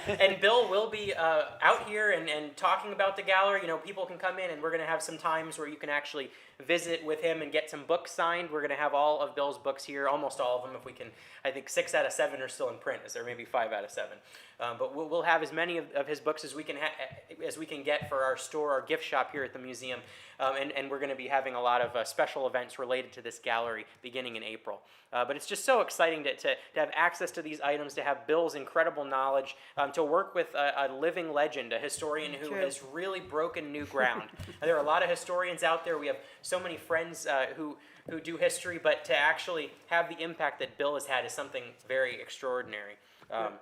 And Bill will be out here and talking about the gallery. You know, people can come in, and we're going to have some times where you can actually visit with him and get some books signed. We're going to have all of Bill's books here, almost all of them, if we can. I think 6 out of 7 are still in print, is there maybe 5 out of 7. But we'll have as many of his books as we can get for our store, our gift shop here at the museum. And we're going to be having a lot of special events related to this gallery beginning in April. But it's just so exciting to have access to these items, to have Bill's incredible knowledge, to work with a living legend, a historian who True. has really broken new ground. There are a lot of historians out there. We have so many friends who do history, but to actually have the impact that Bill has had is something very extraordinary.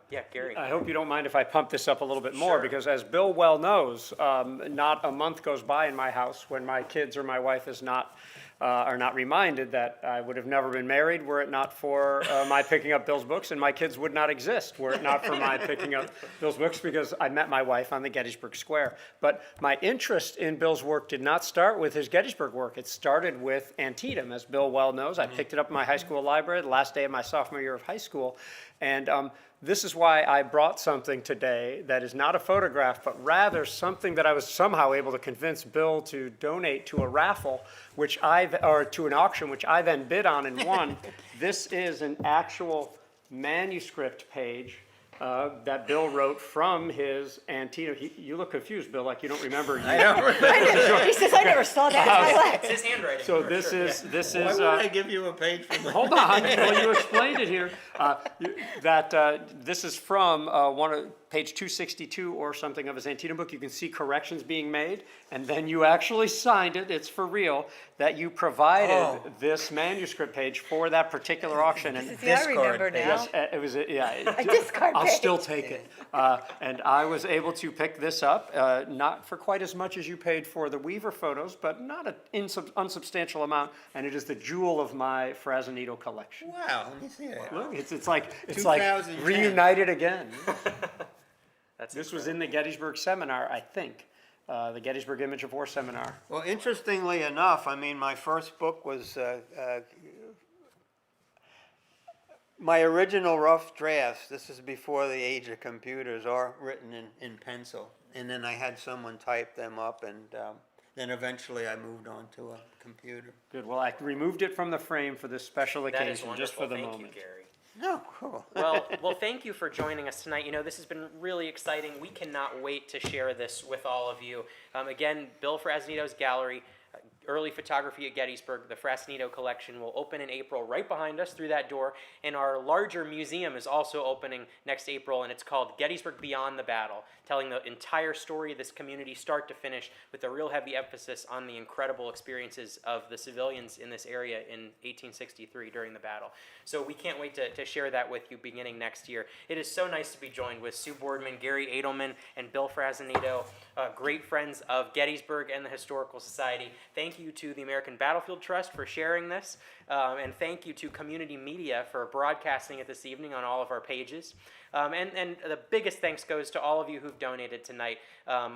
Yeah, Gary. I hope you don't mind if I pump this up a little bit more, Sure. because as Bill well knows, not a month goes by in my house when my kids or my wife are not reminded that I would have never been married were it not for my picking up Bill's books, and my kids would not exist were it not for my picking up Bill's books, because I met my wife on the Gettysburg Square. But my interest in Bill's work did not start with his Gettysburg work. It started with Antietam, as Bill well knows. I picked it up in my high school library the last day of my sophomore year of high school, and this is why I brought something today that is not a photograph, but rather something that I was somehow able to convince Bill to donate to a raffle, or to an auction, which I then bid on and won. This is an actual manuscript page that Bill wrote from his Antietam. You look confused, Bill, like you don't remember. I don't remember. He says, I never saw that in my life. It's his handwriting. So for this sure, is yeah. this Why is. would I give you a page from the... Hold on, well, you explained it here. This is from page 262 or something of his Antietam book. You can see corrections being made, and then you actually signed it. It's for real that you provided this manuscript page for that particular auction. And See, I remember page. now. yes, it was yeah. A discard I'll page. still take it. And I was able to pick this up, not for quite as much as you paid for the Weaver photos, but not an unsubstantial amount. And it is the jewel of my Frassinito collection. Wow, let me see it. Look, it's like 2010. reunited again. That's This was in the Gettysburg seminar, I think, the Gettysburg Image of War seminar. Well, interestingly enough, I mean, my first book was my original rough drafts. This is before the age of computers, are written in pencil, and then I had someone type them up, and then eventually I moved on to a computer. Good. Well, I removed it from the frame for this special That is occasion, wonderful. just for the Thank moment. you, Gary. Oh, cool. Well, thank you for joining us tonight. You know, this has been really exciting. We cannot wait to share this with all of you. Again, Bill Frassinito's gallery, Early Photography at Gettysburg, the Frassinito collection, will open in April right behind us through that door. And our larger museum is also opening next April, and it's called Gettysburg Beyond the Battle, telling the entire story of this community start to finish with a real heavy emphasis on the incredible experiences of the civilians in this area in 1863 during the battle. So we can't wait to share that with you beginning next year. It is so nice to be joined with Sue Boardman, Gary Edelman, and Bill Frassinito, great friends of Gettysburg and the Historical Society. Thank you to the American Battlefield Trust for sharing this, and thank you to Community Media for broadcasting it this evening on all of our pages. And the biggest thanks goes to all of you who've donated tonight.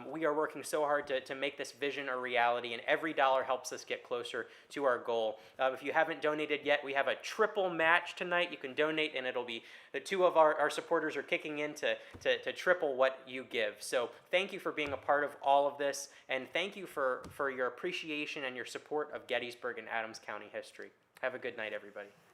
We are working so hard to make this vision a reality, and every dollar helps us get closer to our goal. If you haven't donated yet, we have a triple match tonight. You can donate, and it'll be the two of our supporters are kicking in to triple what you give. So thank you for being a part of all of this, and thank you for your appreciation and your support of Gettysburg and Adams County history. Have a good night, everybody.